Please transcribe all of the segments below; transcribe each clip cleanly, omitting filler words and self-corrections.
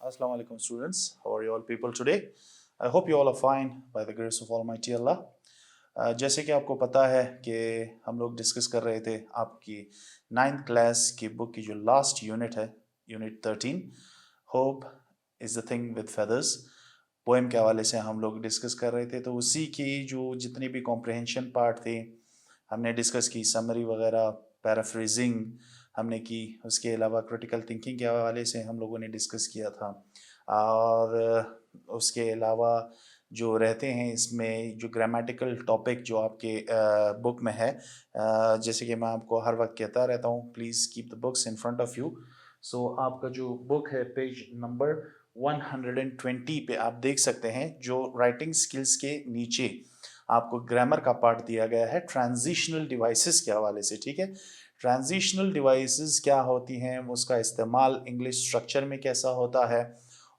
Assalamu alaikum students. How are you all people today? I hope you all are fine by the grace of Almighty Allah. जैसे कि आपको पता है कि हम लोग डिस्कस कर रहे थे आपकी 9th क्लास की बुक की जो लास्ट यूनिट है, unit 13, hope is the thing with feathers, poem के हवाले से हम लोग डिस्कस कर रहे थे। तो उसी की जो जितनी भी कॉम्प्रहेंशन पार्ट थे हमने डिस्कस की, समरी वगैरह, पैराफ्रेजिंग हमने की, उसके अलावा क्रिटिकल थिंकिंग के हवाले से हम लोगों ने डिस्कस किया था। और उसके अलावा जो रहते हैं इसमें जो ग्रामेटिकल टॉपिक जो आपके बुक में है, जैसे कि मैं आपको हर वक्त कहता रहता हूँ, please keep the books in front of you. So आपका जो बुक है पेज नंबर 120 पे आप देख सकते हैं जो राइटिंग स्किल्स के नीचे आपको ग्रामर का पार्ट दिया गया है ट्रांजिशनल डिवाइसेस के हवाले से। ठीक है, ट्रांजिशनल डिवाइसेस क्या होती हैं, उसका इस्तेमाल इंग्लिश स्ट्रक्चर में कैसा होता है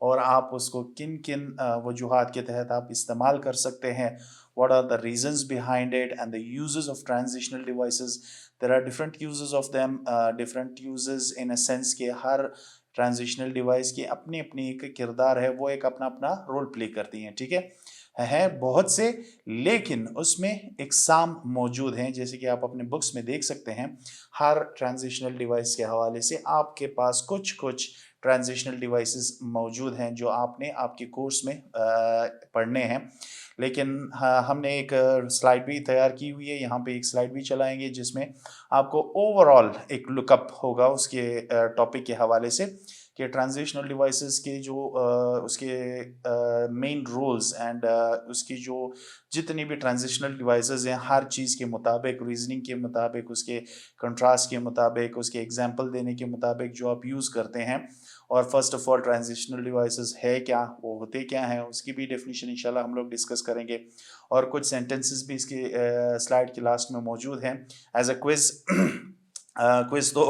और आप उसको किन किन वजूहात के तहत आप इस्तेमाल कर सकते हैं, what are the reasons behind it and the uses of transitional devices. There are different uses of them, different uses in a sense कि हर ट्रांजिशनल डिवाइस की अपनी अपनी एक किरदार है, वो एक अपना अपना रोल प्ले करती हैं। ठीक है बहुत से, लेकिन उसमें इकसाम मौजूद हैं, जैसे कि आप अपने बुक्स में देख सकते हैं। हर ट्रांजिशनल डिवाइस के हवाले से आपके पास कुछ कुछ ट्रांजिशनल डिवाइसेस मौजूद हैं जो आपने आपके कोर्स में पढ़ने हैं। लेकिन हमने एक स्लाइड भी तैयार की हुई है, यहाँ पे एक स्लाइड भी चलाएंगे जिसमें आपको ओवरऑल एक लुकअप होगा उसके टॉपिक के हवाले से कि ट्रांजिशनल डिवाइसेस के जो उसके मेन रूल्स एंड उसकी जो जितनी भी ट्रांजिशनल डिवाइसेस हैं, हर चीज़ के मुताबिक, रीजनिंग के मुताबिक, उसके कंट्रास्ट के मुताबिक, उसके एग्जांपल देने के मुताबिक जो आप यूज़ करते हैं। और first of all transitional devices है क्या, वो होते क्या हैं, उसकी भी डेफिनेशन इंशाल्लाह हम लोग डिस्कस करेंगे। और कुछ सेंटेंसेस भी इसके स्लाइड के लास्ट में मौजूद हैं एज अ क्विज़। क्विज़ तो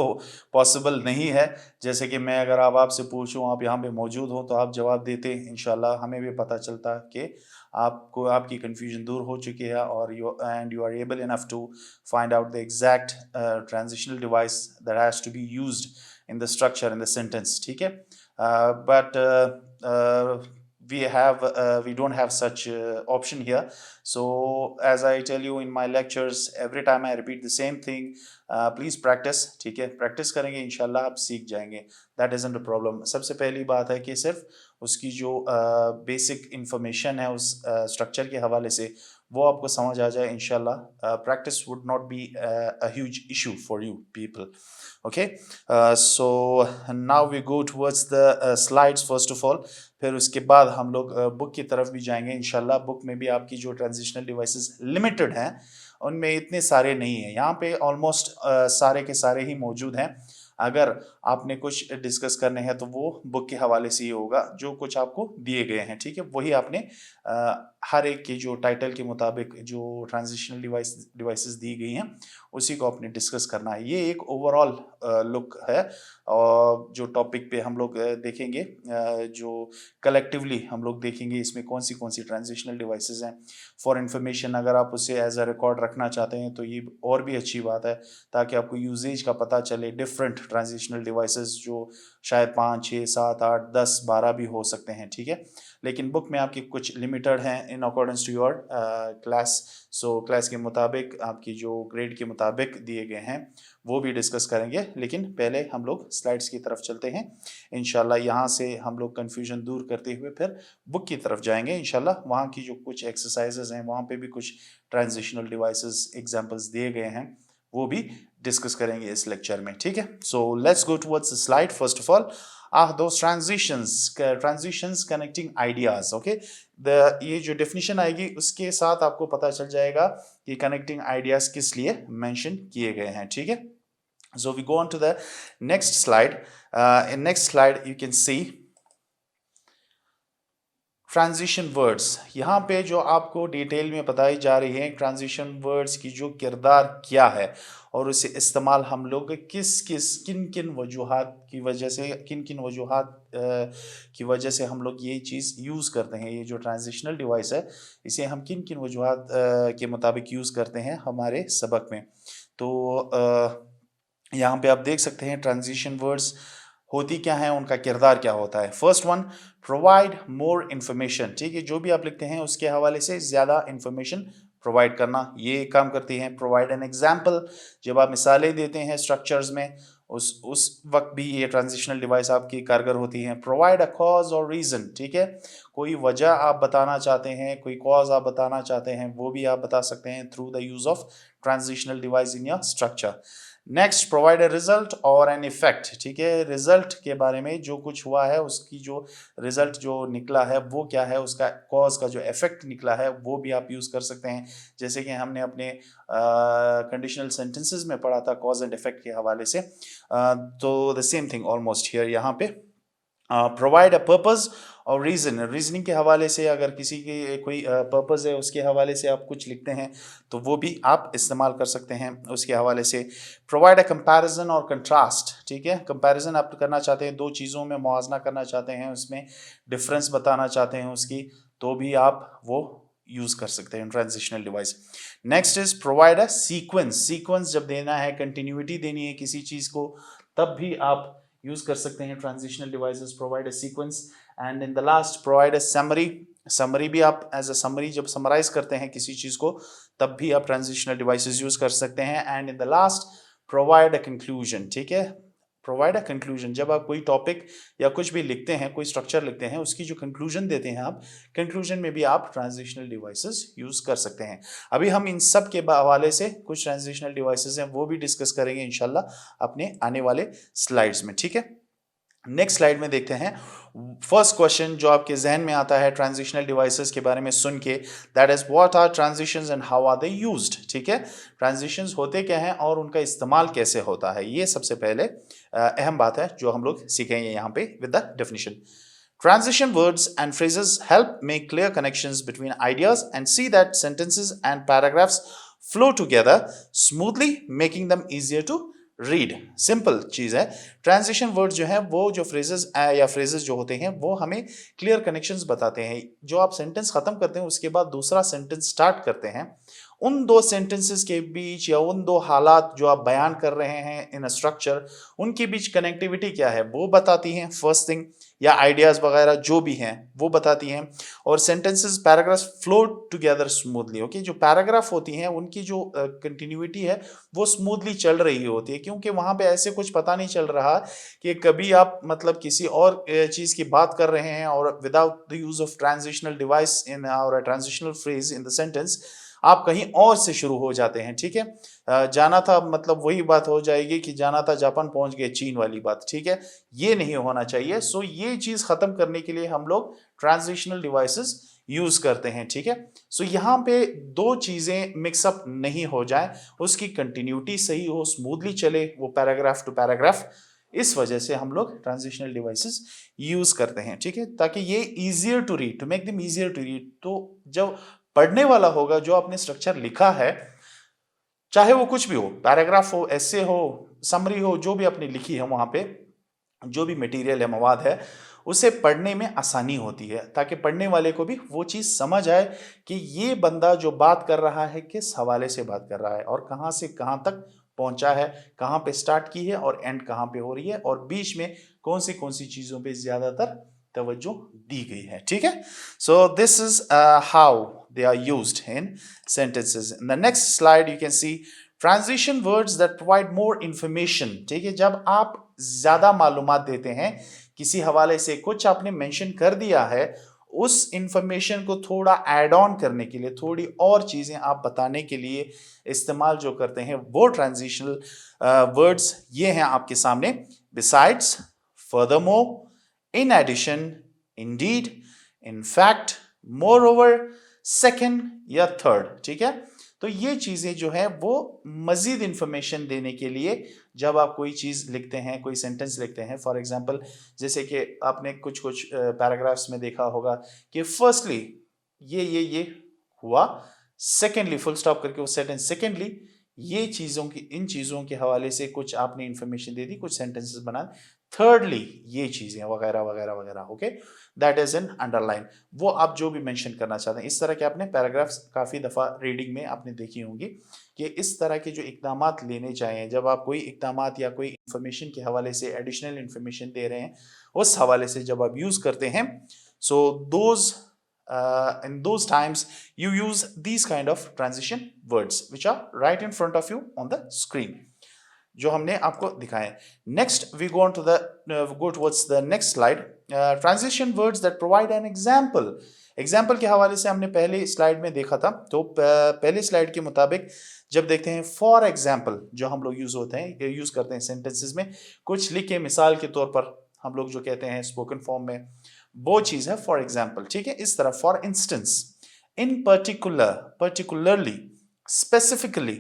पॉसिबल नहीं है, जैसे कि मैं अगर आप आपसे पूछूं, आप यहाँ पे मौजूद हो तो आप जवाब देते, इंशाल्लाह हमें भी पता चलता कि आपको आपकी कन्फ्यूजन दूर हो चुकी है और you are able enough to find out the exact transitional device that has to be used in the structure in the sentence. ठीक है, but we don't have such option here. So as I tell you in my lectures, every time I repeat the same thing, please practice. ठीक है, practice करेंगे इंशाल्लाह आप सीख जाएंगे, that isn't a problem. सबसे पहली बात है कि सिर्फ उसकी जो बेसिक इंफॉर्मेशन है उस स्ट्रक्चर के हवाले से वो आपको समझ आ जाए इंशाल्लाह। Practice would not be a huge issue for you people. Okay, so now we go towards the slides first of all, फिर उसके बाद हम लोग बुक की तरफ भी जाएंगे इंशाल्लाह। बुक में भी आपकी जो ट्रांजिशनल डिवाइसेस लिमिटेड हैं, उनमें इतने सारे नहीं हैं, यहाँ पे ऑलमोस्ट सारे के सारे ही मौजूद हैं। अगर आपने कुछ डिस्कस करने हैं तो वो बुक के हवाले से ही होगा, जो कुछ आपको दिए गए हैं। ठीक है, वही आपने हर एक के जो टाइटल के मुताबिक जो ट्रांजिशनल डिवाइसेस दी गई हैं उसी को आपने डिस्कस करना है। ये एक ओवरऑल लुक है और जो टॉपिक पे हम लोग देखेंगे, जो कलेक्टिवली हम लोग देखेंगे इसमें कौन सी ट्रांजिशनल डिवाइसेस हैं। फॉर इंफॉर्मेशन अगर आप उसे एज अ रिकॉर्ड रखना चाहते हैं तो ये और भी अच्छी बात है, ताकि आपको यूजेज का पता चले। डिफरेंट ट्रांजिशनल डिवाइसेस जो शायद 5, 6, 7, 8, 10, 12 भी हो सकते हैं। ठीक है, लेकिन बुक में आपकी कुछ लिमिटेड हैं in accordance to your class. So class के मुताबिक, आपकी जो ग्रेड के मुताबिक दिए गए हैं वो भी डिस्कस करेंगे। लेकिन पहले हम लोग स्लाइड्स की तरफ चलते हैं इंशाल्लाह। यहाँ से हम लोग कन्फ्यूजन दूर करते हुए फिर बुक की तरफ जाएंगे इंशाल्लाह। वहाँ की जो कुछ एक्सरसाइजेज हैं, वहाँ पे भी कुछ ट्रांजिशनल डिवाइसेस एग्जांपल्स दिए गए हैं, वो भी डिस्कस करेंगे इस लेक्चर में। ठीक है, सो let's go towards the slide. First of all those transitions connecting ideas. Okay, ये जो डेफिनेशन आएगी उसके साथ आपको पता चल जाएगा कि कनेक्टिंग आइडियाज किस लिए मेंशन किए गए हैं। ठीक है, so we go on to the next slide. In next slide you can see transition words. यहाँ पे जो आपको डिटेल में बताई जा रही है ट्रांजिशन वर्ड्स की जो किरदार क्या है और उसे इस्तेमाल हम लोग किन किन वजूहात की वजह से, की वजह से हम लोग ये चीज़ यूज़ करते हैं। ये जो ट्रांजिशनल डिवाइस है इसे हम किन किन वजूहात के मुताबिक यूज़ करते हैं हमारे सबक में। तो यहाँ पे आप देख सकते हैं ट्रांजिशन वर्ड्स होती क्या है, उनका किरदार क्या होता है। First one, provide more information, ठीक है, जो भी आप लिखते हैं उसके हवाले से ज़्यादा इंफॉर्मेशन प्रोवाइड करना, ये काम करती है। प्रोवाइड एन एग्जाम्पल, जब आप मिसालें देते हैं स्ट्रक्चर्स में, उस वक्त भी ये ट्रांजिशनल डिवाइस आपकी कारगर होती है। प्रोवाइड अ कॉज और रीज़न, ठीक है, कोई वजह आप बताना चाहते हैं, कोई कॉज आप बताना चाहते हैं, वो भी आप बता सकते हैं through the use of transitional device in your structure. Next, provide a result or an effect, ठीक है, रिजल्ट के बारे में जो कुछ हुआ है, उसकी जो रिजल्ट जो निकला है वो क्या है, उसका कॉज का जो इफेक्ट निकला है वो भी आप यूज़ कर सकते हैं। जैसे कि हमने अपने कंडीशनल सेंटेंसेस में पढ़ा था कॉज एंड इफेक्ट के हवाले से, तो the same thing almost here यहाँ पे। प्रोवाइड अ पर्पस और रीज़न, रीजनिंग के हवाले से अगर किसी की कोई पर्पस है उसके हवाले से आप कुछ लिखते हैं तो वो भी आप इस्तेमाल कर सकते हैं उसके हवाले से। प्रोवाइड अ कंपैरिजन और कंट्रास्ट, ठीक है, कंपैरिजन आप करना चाहते हैं, दो चीज़ों में मुआवजा करना चाहते हैं, उसमें डिफरेंस बताना चाहते हैं उसकी, तो भी आप वो यूज़ कर सकते हैं transitional device. Next is provide a sequence, sequence जब देना है, कंटिन्यूटी देनी है किसी चीज़ को, तब भी आप यूज कर सकते हैं transitional devices. Provide a sequence and in the last provide a summary, summary भी आप एज अ समरी जब समराइज करते हैं किसी चीज को तब भी आप ट्रांजिशनल डिवाइसेस यूज कर सकते हैं। And in the last provide a conclusion, ठीक है, प्रोवाइड अ कंक्लूजन, जब आप कोई टॉपिक या कुछ भी लिखते हैं, कोई स्ट्रक्चर लिखते हैं, उसकी जो कंक्लूजन देते हैं आप, कंक्लूजन में भी आप ट्रांजिशनल डिवाइसेस यूज कर सकते हैं। अभी हम इन सब के हवाले से कुछ ट्रांजिशनल डिवाइसेस हैं वो भी डिस्कस करेंगे इंशाल्लाह अपने आने वाले स्लाइड्स में, ठीक है। नेक्स्ट स्लाइड में देखते हैं फर्स्ट क्वेश्चन जो आपके जहन में आता है ट्रांजिशनल डिवाइसेस के बारे में सुन के, that is what are transitions and how are they used, ठीक है, ट्रांजिशंस होते क्या हैं और उनका इस्तेमाल कैसे होता है, ये सबसे पहले अहम बात है जो हम लोग सीखेंगे यहाँ पे with the definition. Transition words and phrases help make clear connections between ideas and see that sentences and paragraphs flow together smoothly, making them easier to read. Simple चीज है, ट्रांजिशन वर्ड जो है वो जो फ्रेजेस या phrases जो होते हैं वो हमें क्लियर कनेक्शंस बताते हैं। जो आप सेंटेंस खत्म करते हैं उसके बाद दूसरा सेंटेंस स्टार्ट करते हैं, उन दो सेंटेंसेस के बीच या उन दो हालात जो आप बयान कर रहे हैं इन अ स्ट्रक्चर, उनके बीच कनेक्टिविटी क्या है वो बताती हैं फर्स्ट थिंग, या आइडियाज वगैरह जो भी हैं वो बताती हैं। और sentences paragraph flow together smoothly, okay, जो पैराग्राफ होती हैं उनकी जो कंटिन्यूटी है वो स्मूथली चल रही होती है, क्योंकि वहां पे ऐसे कुछ पता नहीं चल रहा कि कभी आप मतलब किसी और चीज की बात कर रहे हैं और without the use of transitional device in और transitional phrase in the sentence आप कहीं और से शुरू हो जाते हैं, ठीक है। जाना था मतलब वही बात हो जाएगी कि जाना था जापान पहुंच गए चीन वाली बात, ठीक है, ये नहीं होना चाहिए। सो ये चीज खत्म करने के लिए हम लोग ट्रांजिशनल डिवाइसेस यूज करते हैं, ठीक है। सो यहाँ पे दो चीजें मिक्सअप नहीं हो जाए, उसकी कंटिन्यूटी सही हो, स्मूथली चले वो पैराग्राफ टू पैराग्राफ, इस वजह से हम लोग ट्रांजिशनल डिवाइसेस यूज करते हैं, ठीक है, ताकि ये easier to read, to make them easier to read. तो जब पढ़ने वाला होगा जो आपने स्ट्रक्चर लिखा है, चाहे वो कुछ भी हो, पैराग्राफ हो, एसे हो, समरी हो, जो भी आपने लिखी है वहां पे जो भी मटेरियल है, मवाद है, उसे पढ़ने में आसानी होती है, ताकि पढ़ने वाले को भी वो चीज़ समझ आए कि ये बंदा जो बात कर रहा है किस हवाले से बात कर रहा है और कहाँ से कहाँ तक पहुंचा है, कहाँ पे स्टार्ट की है और एंड कहाँ पे हो रही है, और बीच में कौन सी चीज़ों पे ज़्यादातर तवज्जो दी गई है, ठीक है। So this is how they are used in sentences. In the next slide you can see transition words that provide more information, ठीक है, जब आप ज्यादा मालूमात देते हैं किसी हवाले से, कुछ आपने मेंशन कर दिया है, उस इंफॉर्मेशन को थोड़ा ऐड ऑन करने के लिए, थोड़ी और चीजें आप बताने के लिए इस्तेमाल जो करते हैं वो ट्रांजिशनल वर्ड्स ये हैं आपके सामने। Besides, furthermore, in addition, indeed, in fact, moreover, second या थर्ड, ठीक है। तो ये चीजें जो है वो मजीद इंफॉर्मेशन देने के लिए जब आप कोई चीज लिखते हैं, कोई सेंटेंस लिखते हैं, फॉर एग्जांपल जैसे कि आपने कुछ पैराग्राफ्स में देखा होगा कि फर्स्टली ये हुआ, सेकेंडली फुल स्टॉप करके वो सेंटेंस, सेकेंडली ये चीजों की, इन चीजों के हवाले से कुछ आपने इंफॉर्मेशन दे दी, कुछ सेंटेंसेस बना, thirdly, ये चीजें वगैरह वगैरह वगैरह, okay, that is in underline. वो आप जो भी मेंशन करना चाहते हैं, इस तरह के आपने पैराग्राफ्स काफी दफा रीडिंग में आपने देखी होंगी कि इस तरह के जो इकदामात लेने चाहिए जब आप कोई इकदामात या कोई इंफॉर्मेशन के हवाले से एडिशनल इंफॉर्मेशन दे रहे हैं, उस हवाले से जब आप यूज करते हैं, so those in those times you use these kind of transition words which are right in front of you on the screen, जो हमने आपको दिखाए। Next we go on to the go towards the next slide, transition words that provide an example. Example के हवाले से हमने पहले slide में देखा था, तो पहले स्लाइड के मुताबिक जब देखते हैं फॉर एग्जांपल जो हम लोग यूज करते हैं सेंटेंसेस में, कुछ लिख के मिसाल के तौर पर हम लोग जो कहते हैं स्पोकन फॉर्म में, वो चीज है फॉर एग्जाम्पल, ठीक है। इस तरह for instance, in particular, particularly, specifically,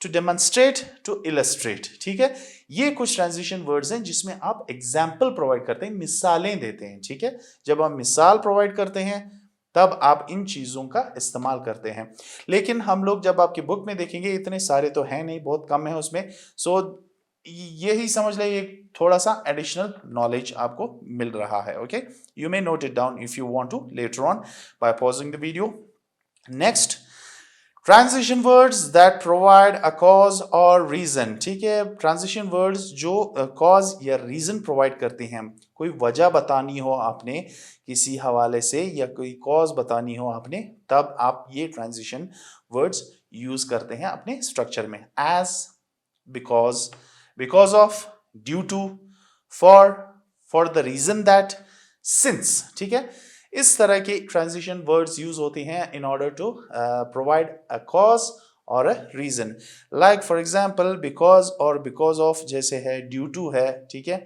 to demonstrate, to illustrate, ठीक है। ये कुछ ट्रांजिशन वर्ड्स हैं जिसमें आप एग्जाम्पल प्रोवाइड करते हैं, मिसालें देते हैं, ठीक है। जब आप मिसाल प्रोवाइड करते हैं तब आप इन चीजों का इस्तेमाल करते हैं। लेकिन हम लोग जब आपकी बुक में देखेंगे, इतने सारे तो हैं नहीं, बहुत कम है उसमें, सो यही समझ लें एक थोड़ा सा एडिशनल नॉलेज आपको मिल रहा है, okay. You may note it down if you want to later on by pausing the video. Next, transition words that provide a cause और रीजन, ठीक है। ट्रांजिशन वर्ड्स जो कॉज या रीजन प्रोवाइड करते हैं, कोई वजह बतानी हो आपने किसी हवाले से या कोई कॉज बतानी हो आपने, तब आप ये ट्रांजिशन वर्ड्स यूज करते हैं अपने स्ट्रक्चर में। As, because, because of, due to, for the reason that, since, ठीक है। इस तरह के ट्रांजिशन वर्ड्स यूज होते हैं in order to provide a cause और a reason, like for example because और because of जैसे है, due to है, ठीक है।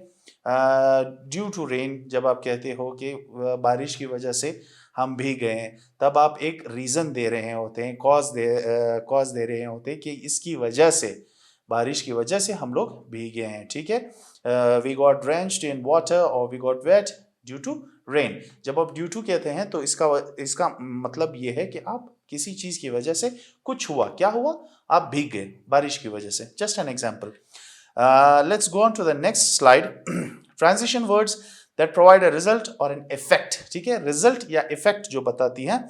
ड्यू टू रेन जब आप कहते हो कि बारिश की वजह से हम भीग गए हैं, तब आप एक रीजन दे रहे होते हैं, कॉज दे रहे होते हैं कि इसकी वजह से, बारिश की वजह से हम लोग भीगे हैं, ठीक है। We got drenched in water और we got wet due to rain. जब आप ड्यू टू कहते हैं तो इसका मतलब ये है कि आप किसी चीज की वजह से कुछ हुआ, क्या हुआ, आप भीग गए बारिश की वजह से। Just an example. Let's go on to the next slide. Transition words that provide a result or an effect, ठीक है। रिजल्ट या इफेक्ट जो बताती हैं,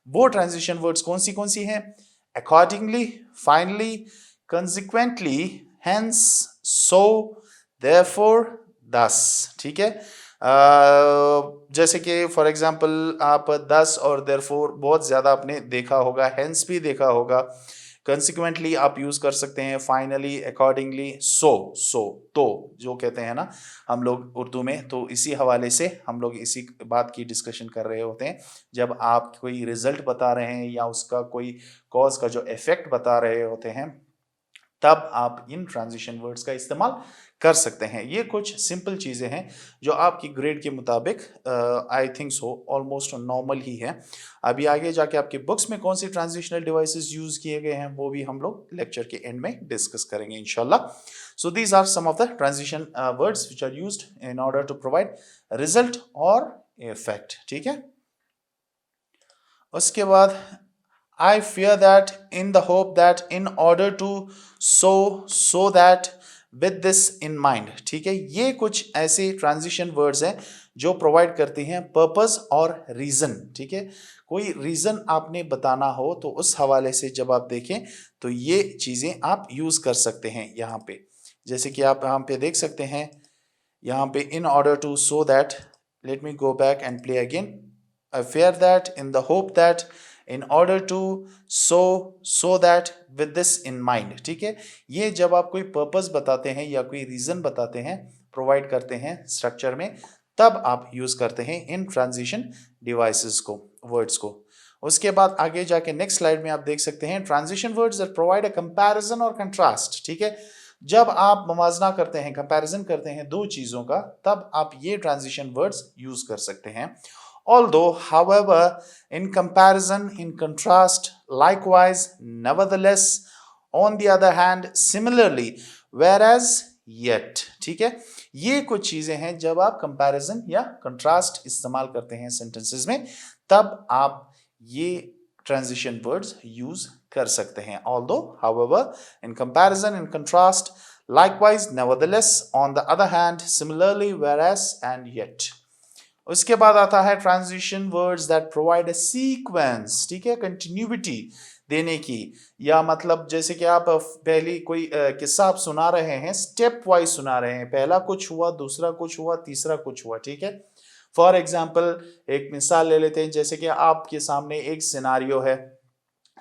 वो ट्रांजिशन वर्ड्स कौन सी हैं? Accordingly, finally, consequently, hence, so, therefore, thus, ठीक है। जैसे कि फॉर एग्जाम्पल आप thus और therefore बहुत ज्यादा आपने देखा होगा, hence भी देखा होगा, consequently आप यूज कर सकते हैं, finally, accordingly, so तो जो कहते हैं ना हम लोग उर्दू में, तो इसी हवाले से हम लोग इसी बात की डिस्कशन कर रहे होते हैं। जब आप कोई रिजल्ट बता रहे हैं या उसका कोई कॉज का जो इफेक्ट बता रहे होते हैं, तब आप इन ट्रांजिशन वर्ड्स का इस्तेमाल कर सकते हैं। ये कुछ सिंपल चीजें हैं जो आपकी ग्रेड के मुताबिक I think so almost normal ही है। अभी आगे जाके आपकी बुक्स में कौन सी ट्रांजिशनल डिवाइसेस यूज किए गए हैं वो भी हम लोग लेक्चर के एंड में डिस्कस करेंगे इंशाल्लाह। So these are some of the transition words which are used in order to provide result or effect, ठीक है। उसके बाद I fear that, in the hope that, in order to, so that, with this in mind, ठीक है। ये कुछ ऐसे transition words हैं जो प्रोवाइड करती हैं पर्पस और रीजन, ठीक है। कोई रीजन आपने बताना हो तो उस हवाले से जब आप देखें तो ये चीजें आप यूज कर सकते हैं यहाँ पे। जैसे कि आप यहाँ पे देख सकते हैं, यहाँ पे in order to, so that, let me go back and play again. I fear that, in the hope that, in order to, so that, with this in mind, ठीक है। ये जब आप कोई पर्पस बताते हैं या कोई रीजन बताते हैं, प्रोवाइड करते हैं स्ट्रक्चर में, तब आप यूज करते हैं इन ट्रांजिशन डिवाइसेस को, वर्ड्स को। उसके बाद आगे जाके नेक्स्ट स्लाइड में आप देख सकते हैं transition words that provide a comparison और कंट्रास्ट, ठीक है। जब आप मवाजना करते हैं, कंपैरिजन करते हैं दो चीजों का, तब आप ये ट्रांजिशन वर्ड्स यूज कर सकते हैं। Although, however, in comparison, in contrast, likewise, nevertheless, on the other hand, similarly, whereas, yet, ठीक है। ये कुछ चीजें हैं जब आप कंपैरिजन या कंट्रास्ट इस्तेमाल करते हैं सेंटेंसेस में, तब आप ये ट्रांजिशन वर्ड्स यूज कर सकते हैं। Although, however, in comparison, in contrast, Likewise, nevertheless, on the other hand, similarly, whereas and yet. उसके बाद आता है transition words that provide a sequence, ठीक है, कंटिन्यूटी देने की, या मतलब जैसे कि आप पहली कोई किस्सा आप सुना रहे हैं, स्टेप वाइज सुना रहे हैं, पहला कुछ हुआ, दूसरा कुछ हुआ, तीसरा कुछ हुआ, ठीक है। फॉर एग्जाम्पल एक मिसाल ले लेते हैं, जैसे कि आपके सामने एक सिनारियो है,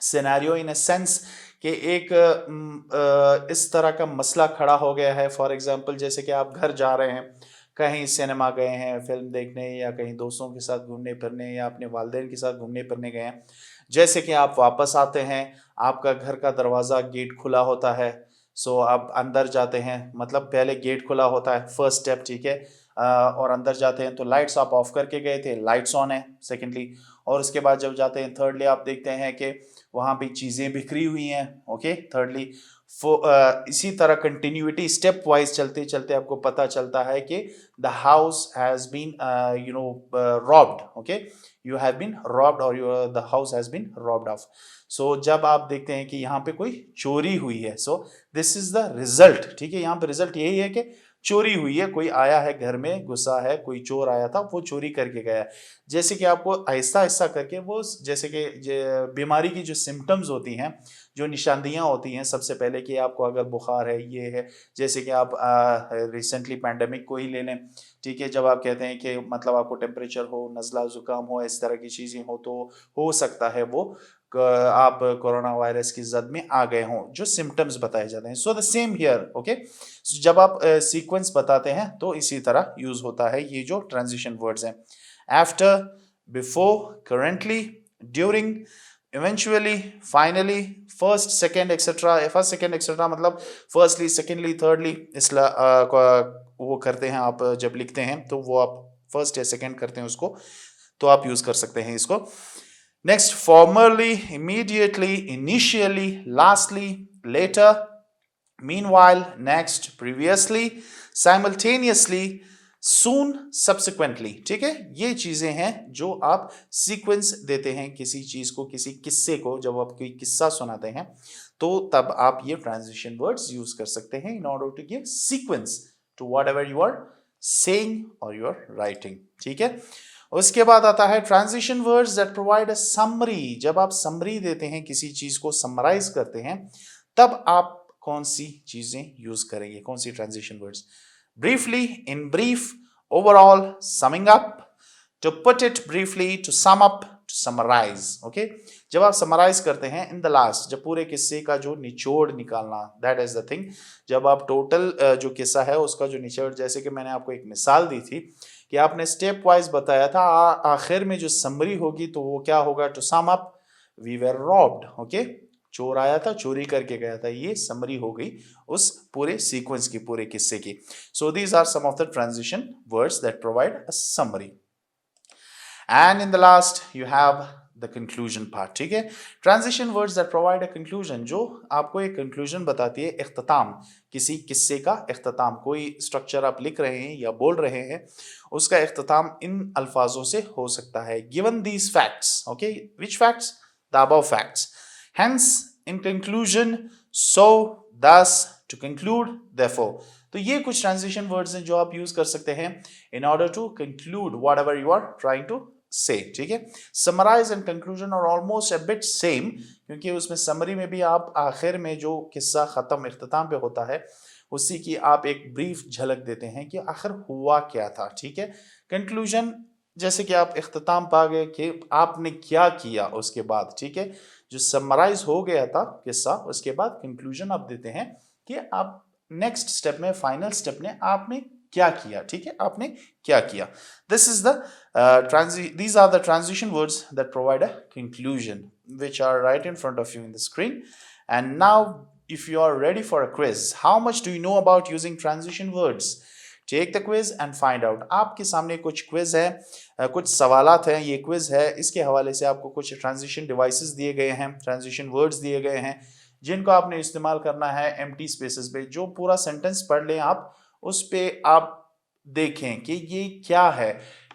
सिनेरियो इन अ सेंस कि एक इस तरह का मसला खड़ा हो गया है। फॉर एग्जांपल जैसे कि आप घर जा रहे हैं, कहीं सिनेमा गए हैं फिल्म देखने, या कहीं दोस्तों के साथ घूमने फिरने, या अपने वालिदैन के साथ घूमने फिरने गए हैं। जैसे कि आप वापस आते हैं, आपका घर का दरवाज़ा गेट खुला होता है, सो आप अंदर जाते हैं, मतलब पहले गेट खुला होता है, फर्स्ट स्टेप, ठीक है। और अंदर जाते हैं तो लाइट्स आप ऑफ करके गए थे, लाइट्स ऑन है, सेकेंडली। और उसके बाद जब जाते हैं, थर्डली आप देखते हैं कि वहाँ पे चीज़ें बिखरी हुई हैं, ओके, थर्डली। इसी तरह कंटिन्यूटी स्टेप वाइज चलते चलते आपको पता चलता है कि the house has been robbed, okay, you have been robbed, और the house has been robbed off. So जब आप देखते हैं कि यहाँ पे कोई चोरी हुई है, so this is the result, ठीक है। यहाँ पे रिजल्ट यही है कि चोरी हुई है, कोई आया है घर में, घुसा है, कोई चोर आया था, वो चोरी करके गया। जैसे कि आपको आहिस्ता आहिस्ता करके वो, जैसे कि बीमारी की जो सिम्टम्स होती हैं, जो निशानियाँ होती हैं, सबसे पहले कि आपको अगर बुखार है, ये है, जैसे कि आप रिसेंटली पैंडमिक को ही ले लें, ठीक है। जब आप कहते हैं कि मतलब आपको टेम्परेचर हो, नज़ला ज़ुकाम हो, इस तरह की चीज़ें हो, तो हो सकता है वो आप कोरोना वायरस की जद में आ गए हों, जो सिम्टम्स बताए जाते हैं। So the same here, okay. जब आप सीक्वेंस बताते हैं तो इसी तरह यूज होता है ये जो ट्रांजिशन वर्ड्स हैं, after, before, currently, during, eventually, finally, first, second, etcetera. First, second, etcetera मतलब फर्स्टली, सेकेंडली, थर्डली, इसलिए वो करते हैं आप जब लिखते हैं तो वो आप फर्स्ट या सेकेंड करते हैं उसको, तो आप यूज कर सकते हैं इसको। Next, formerly, immediately, initially, lastly, later, meanwhile, next, previously, simultaneously, soon, subsequently, ठीक है। ये चीजें हैं जो आप सीक्वेंस देते हैं किसी चीज को, किसी किस्से को, जब आप कोई किस्सा सुनाते हैं तो तब आप ये ट्रांजिशन वर्ड्स यूज कर सकते हैं in order to give sequence to whatever you are saying or you are writing, ठीक है। उसके बाद आता है transition words that provide a summary. जब आप समरी देते हैं, किसी चीज को समराइज करते हैं, तब आप कौन सी चीजें यूज करेंगे, कौन सी transition words? Briefly, in brief, overall, summing up, to put it briefly, to sum up, to summarise, okay. जब आप समराइज करते हैं इन द लास्ट, जब पूरे किस्से का जो निचोड़ निकालना, दैट इज द थिंग। जब आप टोटल जो किस्सा है उसका जो निचोड़, जैसे कि मैंने आपको एक मिसाल दी थी कि आपने स्टेप वाइज बताया था, आखिर में जो समरी होगी तो वो क्या होगा? To sum up, we were robbed, okay, चोर आया था, चोरी करके गया था, ये समरी हो गई उस पूरे सीक्वेंस की, पूरे किस्से की। So these are some of the transition words that provide a summary. And in the last you have the conclusion part, ठीक है। Transition words that provide a conclusion, जो आपको एक कंक्लूजन बताती है, इख्तिताम, किसी किस्से का इख्तिताम। कोई स्ट्रक्चर आप लिख रहे हैं या बोल रहे हैं, उसका इख्तिताम इन अल्फाजों से हो सकता है। Given these facts, okay, which facts? The above facts, hence, in conclusion, so, thus, to conclude, therefore। तो ये कुछ ट्रांजिशन वर्ड्स हैं जो आप यूज कर सकते हैं in order to conclude whatever you are trying to say, ठीक है। समराइज एंड कंक्लूजन और ऑलमोस्ट अ बिट सेम, क्योंकि उसमें समरी में भी आप आखिर में जो किस्सा खत्म, इख्तिताम पे होता है, उसी की आप एक ब्रीफ झलक देते हैं कि आखिर हुआ क्या था, ठीक है। कंक्लूजन, जैसे कि आप इख्तिताम पा गए कि आपने क्या किया उसके बाद, ठीक है। जो समराइज हो गया था किस्सा, उसके बाद कंक्लूजन आप देते हैं कि आप नेक्स्ट स्टेप में, फाइनल स्टेप में आपने क्या किया, ठीक है, आपने क्या किया। This is the these are the transition words that provide a conclusion, which are right in front of you in the screen. And now, if you are ready for a quiz, how much do you know about using transition words? Take the quiz and find out. आपके सामने कुछ quiz है, कुछ सवालात हैं, ये quiz है, इसके हवाले से आपको कुछ ट्रांजिशन डिवाइसेस दिए गए हैं, ट्रांजिशन वर्ड्स दिए गए हैं, जिनको आपने इस्तेमाल करना है एम्प्टी स्पेसेस पे। जो पूरा सेंटेंस पढ़ लें आप, उस पे आप देखें कि ये क्या है,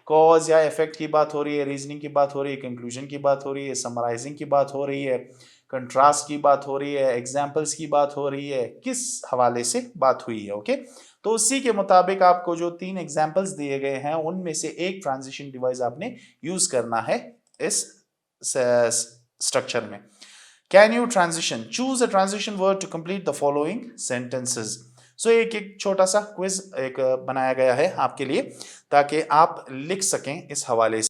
कॉज या इफेक्ट की बात हो रही है, रीजनिंग की बात हो रही है, कंक्लूजन की बात हो रही है, समराइजिंग की बात हो रही है, कंट्रास्ट की बात हो रही है, एग्जाम्पल्स की बात हो रही है, किस हवाले से बात हुई है। ओके, तो उसी के मुताबिक आपको जो 3 एग्जाम्पल्स दिए गए हैं उनमें से एक ट्रांजिशन डिवाइस आपने यूज करना है इस स्ट्रक्चर में। Can you transition, choose a transition word to complete the following sentences. So एक छोटा सा क्विज एक बनाया गया है आपके लिए ताकि आप लिख सकें इस हवाले से।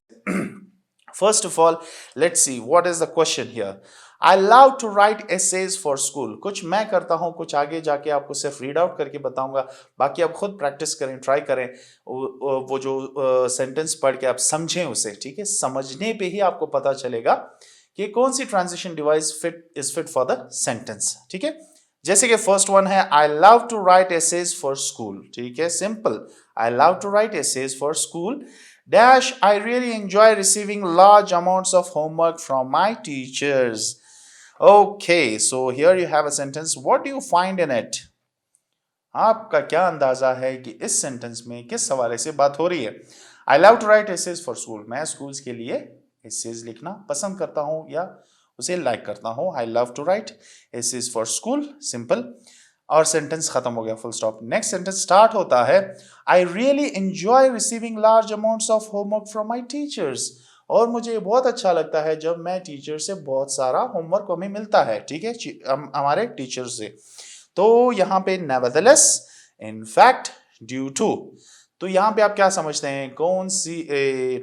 First of all, let's see what is the question here. I love to write essays for school. कुछ मैं करता हूं, कुछ आगे जाके आपको सिर्फ रीड आउट करके बताऊंगा, बाकी आप खुद प्रैक्टिस करें, ट्राई करें, वो जो सेंटेंस पढ़ के आप समझें उसे, ठीक है। समझने पे ही आपको पता चलेगा कि कौन सी transition device fit for the sentence, ठीक है। जैसे कि फर्स्ट वन है, I love to write essays for school, ठीक है, simple. I love to write essays for school dash I really enjoy receiving large amounts of homework from my teachers. Okay, so here you have a sentence. What do you find in it? आपका क्या अंदाजा है कि इस sentence में किस हवाले से बात हो रही है? I love to write essays for school. मैं स्कूल्स के लिए essays लिखना पसंद करता हूं या उसे लाइक करता हूं। I love to write essays for school. Simple. और सेंटेंस खत्म हो गया, full stop. Next sentence start होता है, I really enjoy receiving large amounts of homework from my teachers. और मुझे बहुत अच्छा लगता है जब मैं टीचर से बहुत सारा होमवर्क हमें मिलता है, ठीक है, हमारे टीचर से। तो यहाँ पे nevertheless, in fact, due to. तो यहाँ पे आप क्या समझते हैं कौन सी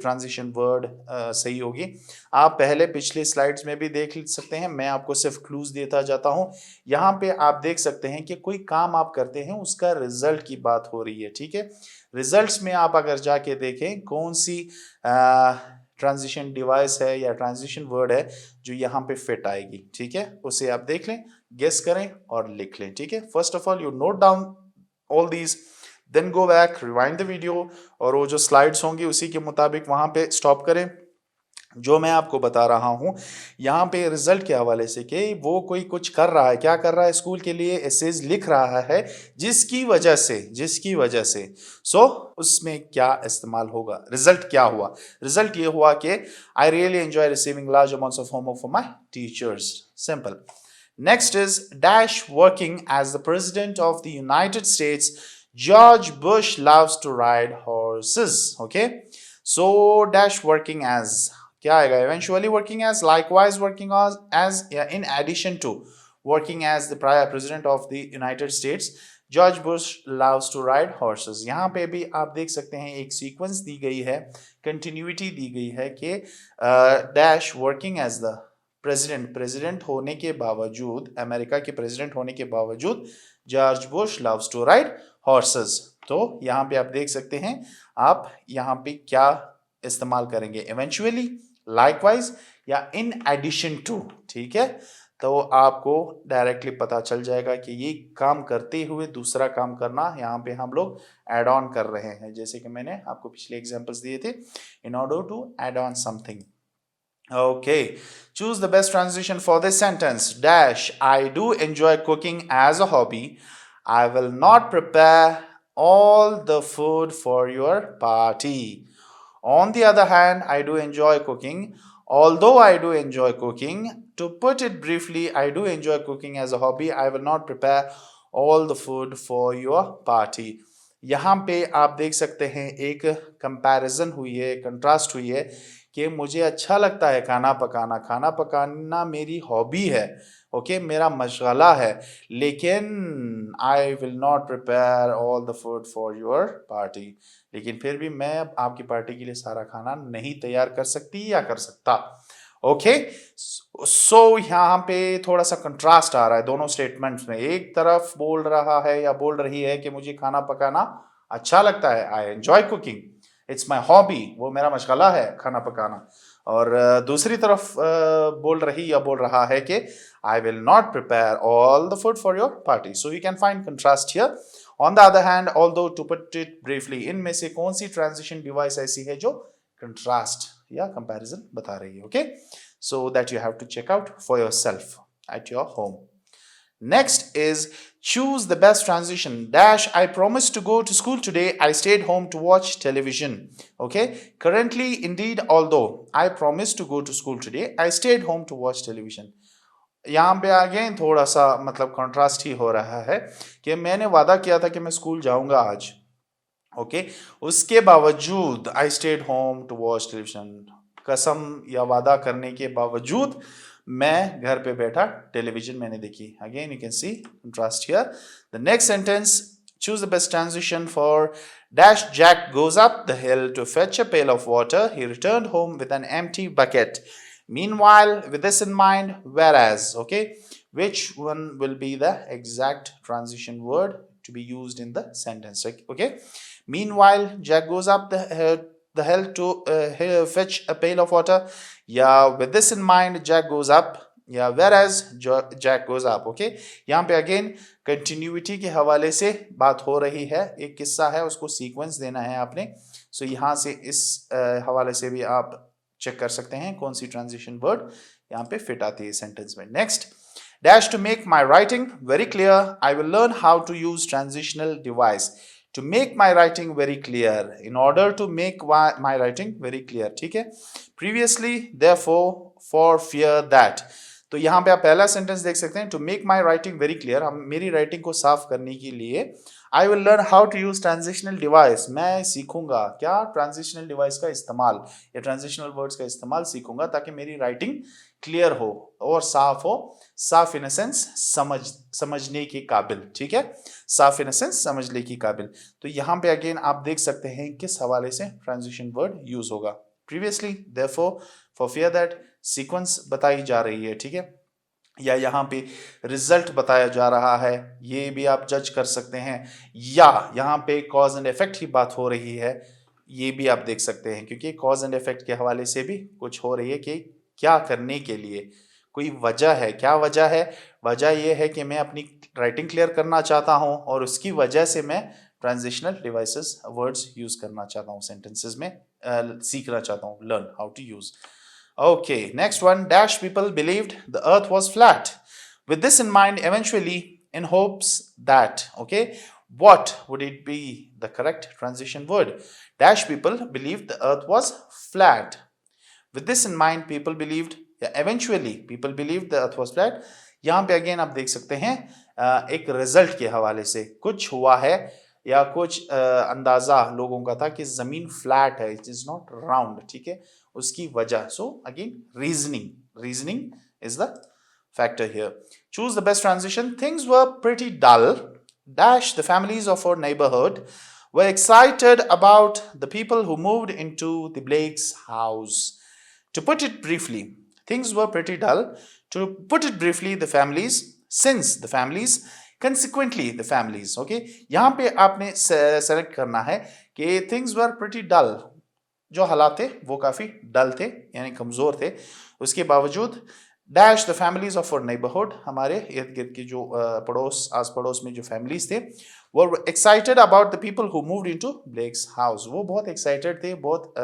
ट्रांजिशन वर्ड सही होगी? आप पहले पिछले स्लाइड्स में भी देख सकते हैं, मैं आपको सिर्फ क्लूज देता जाता हूं। यहाँ पे आप देख सकते हैं कि कोई काम आप करते हैं उसका रिजल्ट की बात हो रही है, ठीक है। रिजल्ट्स में आप अगर जाके देखें कौन सी ट्रांजिशन डिवाइस है या ट्रांजिशन वर्ड है जो यहाँ पे फिट आएगी, ठीक है, उसे आप देख लें, गेस करें और लिख लें, ठीक है। First of all you note down all these, then go back, rewind the video, और वो जो स्लाइड्स होंगी उसी के मुताबिक वहां पे स्टॉप करें। जो मैं आपको बता रहा हूं यहाँ पे रिजल्ट के हवाले से कि वो कोई कुछ कर रहा है, क्या कर रहा है, स्कूल के लिए एसेज लिख रहा है, जिसकी वजह से उसमें क्या इस्तेमाल होगा, रिजल्ट क्या हुआ? रिजल्ट ये हुआ कि I really enjoy receiving large amounts of homework from my teachers. Simple. Next is dash working as the president of the United States. George Bush loves to ride horses. Okay, so dash working as क्या आएगा? Eventually working as, likewise working as, yeah, in addition to, working as the prior president of the United States. George Bush loves to ride horses. यहाँ पे भी आप देख सकते हैं एक सीक्वेंस दी गई है, कंटिन्यूटी दी गई है कि dash working as the president होने के बावजूद, अमेरिका के प्रेसिडेंट होने के बावजूद George Bush loves to ride horses. तो यहाँ पे आप देख सकते हैं, आप यहाँ पे क्या इस्तेमाल करेंगे, इवेंचुअली, लाइकवाइज या इन एडिशन टू, ठीक है। तो आपको डायरेक्टली पता चल जाएगा कि ये काम करते हुए दूसरा काम करना, यहाँ पे हम लोग एड ऑन कर रहे हैं, जैसे कि मैंने आपको पिछले एग्जांपल्स दिए थे, in order to add on something. Okay, choose the best transition for this sentence. Dash, I do enjoy cooking as a hobby. I will not prepare all the food for your party. On the other hand, I do enjoy cooking. Although I do enjoy cooking, to put it briefly, I do enjoy cooking as a hobby. I will not prepare all the food for your party. यहाँ पे आप देख सकते हैं एक comparison हुई है, contrast हुई है कि मुझे अच्छा लगता है खाना पकाना मेरी हॉबी है, ओके, मेरा मशगला है, लेकिन आई will not prepare all the food for your party, लेकिन फिर भी मैं आपकी पार्टी के लिए सारा खाना नहीं तैयार कर सकती या कर सकता। ओके, सो यहाँ पे थोड़ा सा कंट्रास्ट आ रहा है दोनों स्टेटमेंट्स में। एक तरफ बोल रहा है या बोल रही है कि मुझे खाना पकाना अच्छा लगता है, I enjoy cooking, it's my hobby, वो मेरा मशगला है खाना पकाना। और दूसरी तरफ बोल रही या बोल रहा है कि I will not prepare all the food for your party. So you can find contrast here. On the other hand, although to put it briefly, इनमें से कौन सी ट्रांजिशन डिवाइस ऐसी है जो कंट्रास्ट या कंपैरिजन बता रही है? Okay, so that you have to check out for yourself at your home. Next is choose the best transition. Dash, I promised to go to school today. I stayed home to watch television. Okay, currently, indeed, although I promised to go to school today, I stayed home to watch television. यहाँ पे again थोड़ा सा मतलब contrast ही हो रहा है कि मैंने वादा किया था कि मैं स्कूल जाऊंगा आज, ओके, उसके बावजूद I stayed home to watch television, कसम या वादा करने के बावजूद मैं घर पे बैठा टेलीविजन मैंने देखी। Again you can C contrast here. The next sentence, choose the best transition for dash Jack goes up the hill to fetch a pail of water. He returned home with an empty bucket. Meanwhile, with this in mind, whereas, okay, which one will be the exact transition word to be used in the sentence? Okay. Meanwhile, Jack goes up the hill to fetch a pail of water. Yeah, with this in mind, Jack goes up. या whereas Jack goes up. Okay, यहाँ पे again continuity के हवाले से बात हो रही है, एक किस्सा है उसको सीक्वेंस देना है आपने। सो यहाँ से इस हवाले से भी आप चेक कर सकते हैं कौन सी ट्रांजिशन वर्ड यहाँ पे फिट आती है सेंटेंस में। Next, dash to make my writing very clear I will learn how to use transitional device. To make my writing very clear, in order to make my writing very clear, ठीक है। Previously, therefore, for fear that, तो यहाँ पे आप पहला sentence देख सकते हैं, to make my writing very clear, हम मेरी राइटिंग को साफ करने के लिए I will learn how to use transitional device, मैं सीखूंगा क्या, ट्रांजिशनल डिवाइस का इस्तेमाल या ट्रांजिशनल वर्ड्स का इस्तेमाल सीखूंगा ताकि मेरी राइटिंग क्लियर हो और साफ हो। साफ इन सेंस समझने के काबिल, ठीक है, साफ इन सेंस समझने के काबिल। तो यहाँ पे अगेन आप देख सकते हैं किस हवाले से ट्रांजिशन वर्ड यूज होगा। Previously, therefore, for fear that, sequence बताई जा रही है, ठीक है, या यहाँ पे रिजल्ट बताया जा रहा है, ये भी आप जज कर सकते हैं, या यहाँ पे कॉज एंड इफेक्ट की बात हो रही है, ये भी आप देख सकते हैं, क्योंकि कॉज एंड इफेक्ट के हवाले से भी कुछ हो रही है कि क्या करने के लिए कोई वजह है। क्या वजह है? वजह यह है कि मैं अपनी राइटिंग क्लियर करना चाहता हूं और उसकी वजह से मैं ट्रांजिशनल डिवाइसेस वर्ड्स यूज करना चाहता हूं, सेंटेंसेस में सीखना चाहता हूं, learn how to use. Okay, next one, dash people believed the earth was flat. With this in mind, eventually, in hopes that, okay, what would it be the correct transition word? Dash people believed the earth was flat. With this in mind, people believed, eventually, people believed the earth was flat. यहाँ पे again आप देख सकते हैं एक result के हवाले से कुछ हुआ है या कुछ अंदाजा लोगों का था कि जमीन फ्लैट है, इट इज नॉट राउंड, ठीक है, उसकी वजह। So again reasoning is the factor here. Choose the best transition. Things were pretty dull. Dash the families of our neighborhood were excited about the people who moved into the Blake's house. To put it briefly, things were pretty dull. To put it briefly, the families, since the families, consequently the families, okay, यहाँ पे आपने select करना है कि things were pretty dull, जो हालात थे वो काफी डल थे यानी कमजोर थे, उसके बावजूद dash the families of our neighbourhood, हमारे इर्द गिर्द की जो पड़ोस आस पड़ोस में जो फैमिलीज थे, वो excited about the people who moved into Blake's house, वो बहुत एक्साइटेड थे, बहुत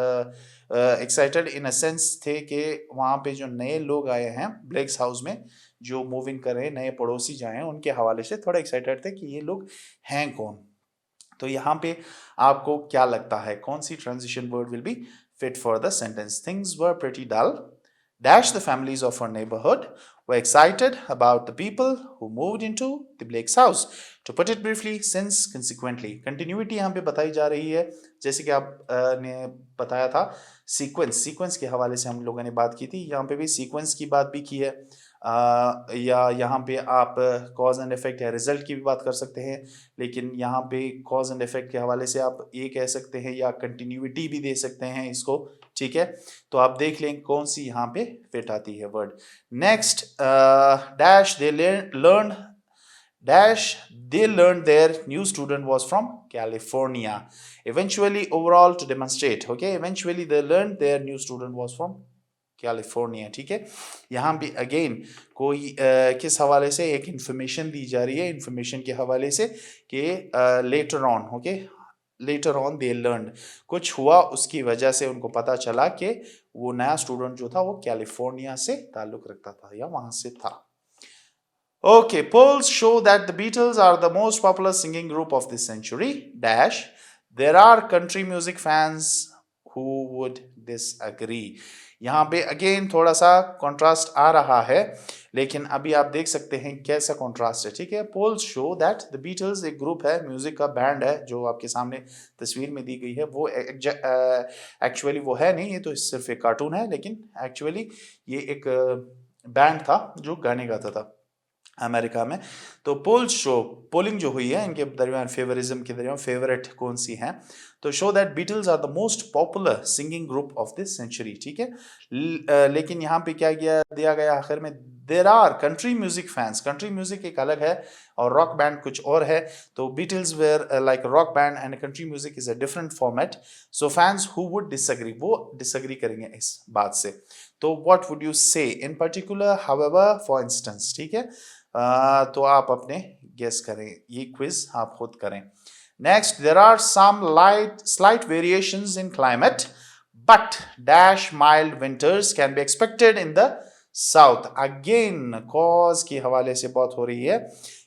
एक्साइटेड इन अ सेंस थे कि वहाँ पे जो नए लोग आए हैं ब्लेक्स हाउस में, जो मूव इन कर रहे हैं, नए पड़ोसी जो हैं, उनके हवाले से थोड़ा एक्साइटेड थे कि ये लोग हैं कौन। तो यहाँ पे आपको क्या लगता है कौन सी transition word will be fit for the sentence? Things were pretty dull, dash the families of our neighborhood were excited about the people who moved into the Blake's house. To put it briefly, since consequently, continuity यहाँ पे बताई जा रही है, जैसे कि आप ने बताया था सीक्वेंस के हवाले से हम लोगों ने बात की थी, यहाँ पे भी सीक्वेंस की बात भी की है, या यहाँ पे आप कॉज एंड इफेक्ट या रिजल्ट की भी बात कर सकते हैं, लेकिन यहाँ पे कॉज एंड इफेक्ट के हवाले से आप ये कह सकते हैं या कंटिन्यूटी भी दे सकते हैं इसको, ठीक है। तो आप देख लें कौन सी यहाँ पे फिट आती है word. Next, dash they learn, dash they learned their new student was from California. Eventually, overall to demonstrate, okay, eventually they learned their new student was from California, ठीक है। यहाँ भी अगेन कोई किस हवाले से एक इंफॉर्मेशन दी जा रही है, इंफॉर्मेशन के हवाले से कि later on, okay, later on they learn, कुछ हुआ उसकी वजह से उनको पता चला कि वो नया स्टूडेंट जो था वो कैलिफोर्निया से ताल्लुक रखता था या वहां से था। Okay, polls show that the Beatles are the most popular singing group of this century. Dash, there are country music fans who would disagree. यहाँ पे अगेन थोड़ा सा कॉन्ट्रास्ट आ रहा है, लेकिन अभी आप देख सकते हैं कैसा कॉन्ट्रास्ट है, ठीक है। Polls show that the Beatles एक ग्रुप है, म्यूजिक का बैंड है, जो आपके सामने तस्वीर में दी गई है वो एक्चुअली वो है नहीं, ये तो सिर्फ एक कार्टून है, लेकिन एक्चुअली ये एक बैंड था जो गाने गाता था अमेरिका में। तो पोल्स शो, पोलिंग जो हुई है इनके दरमियान, फेवरिज्म के दरमियान फेवरेट कौन सी हैं, तो show that Beatles are the most popular singing group of this century, ठीक है। लेकिन यहाँ पे क्या दिया गया आखिर में, there our country music fans, country music एक अलग है और रॉक बैंड कुछ और है। तो Beatles were like rock band and country music is a different format. So fans who would disagree, वो डिसएग्री करेंगे इस बात से। तो what would you say in particular, however, for instance, ठीक है। तो आप अपने गेस करें, ये क्विज आप खुद करें। Next, there are some slight variations in climate but dash mild winters can be expected in the south. Again cause के हवाले से बात हो रही है